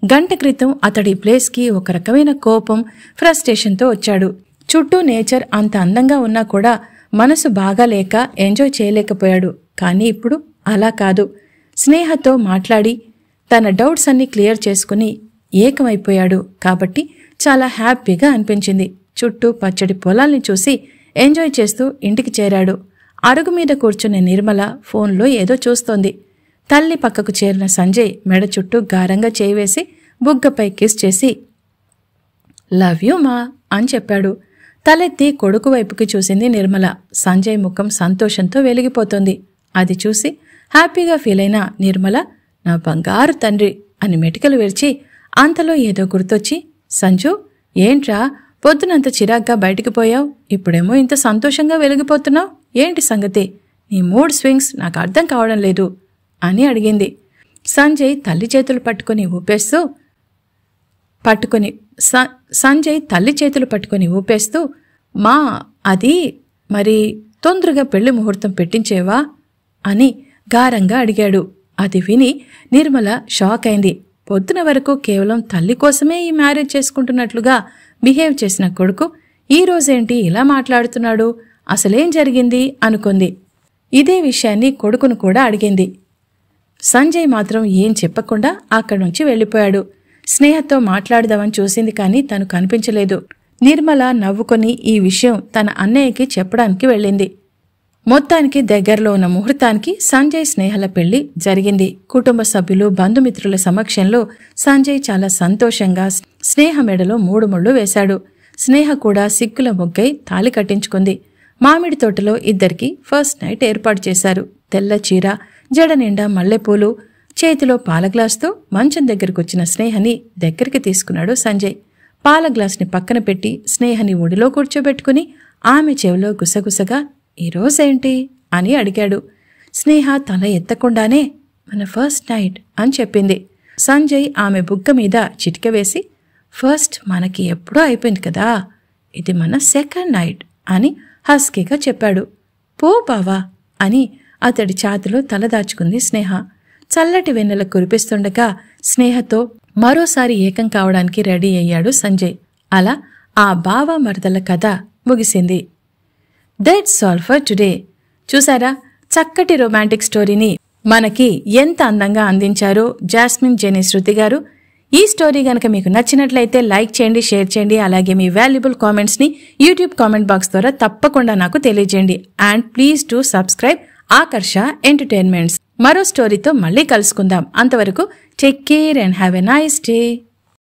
A: గంట క్రితం అతడి ప్లేస్కి ఒక రకమైన కోపం, ఫ్రస్ట్రేషన్తో వచ్చాడు. చుట్టూ నేచర్ అంత అందంగా ఉన్నా కూడా మనసు బాగా లేక ఎంజాయ్ చేయలేకపోయాడు. కానీ ఇప్పుడు అలా కాదు. స్నేహతో మాట్లాడి తన డౌట్స్ అన్నీ క్లియర్ చేసుకుని ఏకమైపోయాడు. కాబట్టి చాలా హ్యాపీగా అనిపించింది. చుట్టూ పచ్చడి పొలాల్ని చూసి ఎంజాయ్ చేస్తూ ఇంటికి చేరాడు. అరుగు మీద కూర్చున్న నిర్మల ఫోన్లో ఏదో చూస్తోంది. తల్లి పక్కకు చేరిన సంజయ్ మెడ చుట్టూ గారంగా చేయివేసి బుగ్గపై కిస్ చేసి లవ్ యూ మా అని చెప్పాడు. తలెత్తి కొడుకు వైపుకి చూసింది నిర్మల. సంజయ్ ముఖం సంతోషంతో వెలిగిపోతోంది. అది చూసి హ్యాపీగా ఫీల్ అయిన నిర్మల నా బంగారు తండ్రి అని మెటికలు విరిచి అంతలో ఏదో గుర్తొచ్చి సంజు ఏంట్రా పొద్దునంత చిరాగ్గా బయటికి పోయావు, ఇప్పుడేమో ఇంత సంతోషంగా వెలిగిపోతున్నావు, ఏంటి సంగతి, నీ మూడ్ స్వింగ్స్ నాకు అర్థం కావడం లేదు అని అడిగింది. సంజయ్ తల్లి చేతులు పట్టుకుని ఊపేస్తూ మా అది మరి తొందరగా పెళ్లి ముహూర్తం పెట్టించేవా అని గారంగా అడిగాడు. అది విని నిర్మల షాక్ అయింది. పొద్దున వరకు కేవలం తల్లి కోసమే ఈ మ్యారేజ్ చేసుకుంటున్నట్లుగా బిహేవ్ చేసిన కొడుకు ఈ రోజేంటి ఇలా మాట్లాడుతున్నాడు, అసలేం జరిగింది అనుకుంది. ఇదే విషయాన్ని కొడుకును కూడా అడిగింది. సంజయ్ మాత్రం ఏం చెప్పకుండా అక్కడి నుంచి వెళ్ళిపోయాడు. స్నేహతో మాట్లాడదామని చూసింది కానీ తను కనిపించలేదు. నిర్మల నవ్వుకొని ఈ విషయం తన అన్నయ్యకి చెప్పడానికి వెళ్ళింది. మొత్తానికి దగ్గరలో ఉన్న ముహూర్తానికి సంజయ్ స్నేహల పెళ్లి జరిగింది. కుటుంబ సభ్యులు, బంధుమిత్రుల సమక్షంలో సంజయ్ చాలా సంతోషంగా స్నేహ మెడలో 3 ముళ్ళు వేశాడు. స్నేహ కూడా సిగ్గుల మొగ్గై తాళి కట్టించుకుంది. మామిడి తోటలో ఇద్దరికి ఫస్ట్ నైట్ ఏర్పాటు చేశారు. తెల్ల చీర, జడ నిండా మల్లెపూలు, చేతిలో పాల గ్లాసుతో మంచం దగ్గరకొచ్చిన స్నేహని దగ్గరికి తీసుకున్నాడు సంజయ్. పాల గ్లాస్ని పక్కన పెట్టి స్నేహని ఒడిలో కూర్చోబెట్టుకుని ఆమె చెవిలో గుసగుసగా ఈరోజేంటి అని అడిగాడు. స్నేహ తల ఎత్తకుండానే మన ఫస్ట్ నైట్ అని చెప్పింది. సంజయ్ ఆమె బుగ్గ మీద చిటిక వేసి ఫస్ట్ మనకి ఎప్పుడో అయిపోయింది కదా, ఇది మన సెకండ్ నైట్ అని హస్కీగా చెప్పాడు. పో బావా అని అతడి ఛాతిలో తలదాచుకుంది స్నేహ. చల్లటి వెన్నెల కురిపిస్తుండగా స్నేహతో మరోసారి ఏకం కావడానికి రెడీ అయ్యాడు సంజయ్. అలా ఆ బావ మరదల కథ ముగిసింది. That's all for today. చూసారా, చక్కటి రొమాంటిక్ స్టోరీని మనకి ఎంత అందంగా అందించారో జాస్మిన్, జెనీ, శృతి గారు. ఈ స్టోరీ గనక మీకు నచ్చినట్లయితే లైక్ చేయండి, షేర్ చేయండి. అలాగే మీ వాల్యుబుల్ కామెంట్స్ ని యూట్యూబ్ కామెంట్ బాక్స్ ద్వారా తప్పకుండా నాకు తెలియజేయండి. And please do subscribe Aakarsha entertainments. మరో స్టోరీతో మళ్ళీ కలుసుకుందాం. అంతవరకు take care and have a nice day.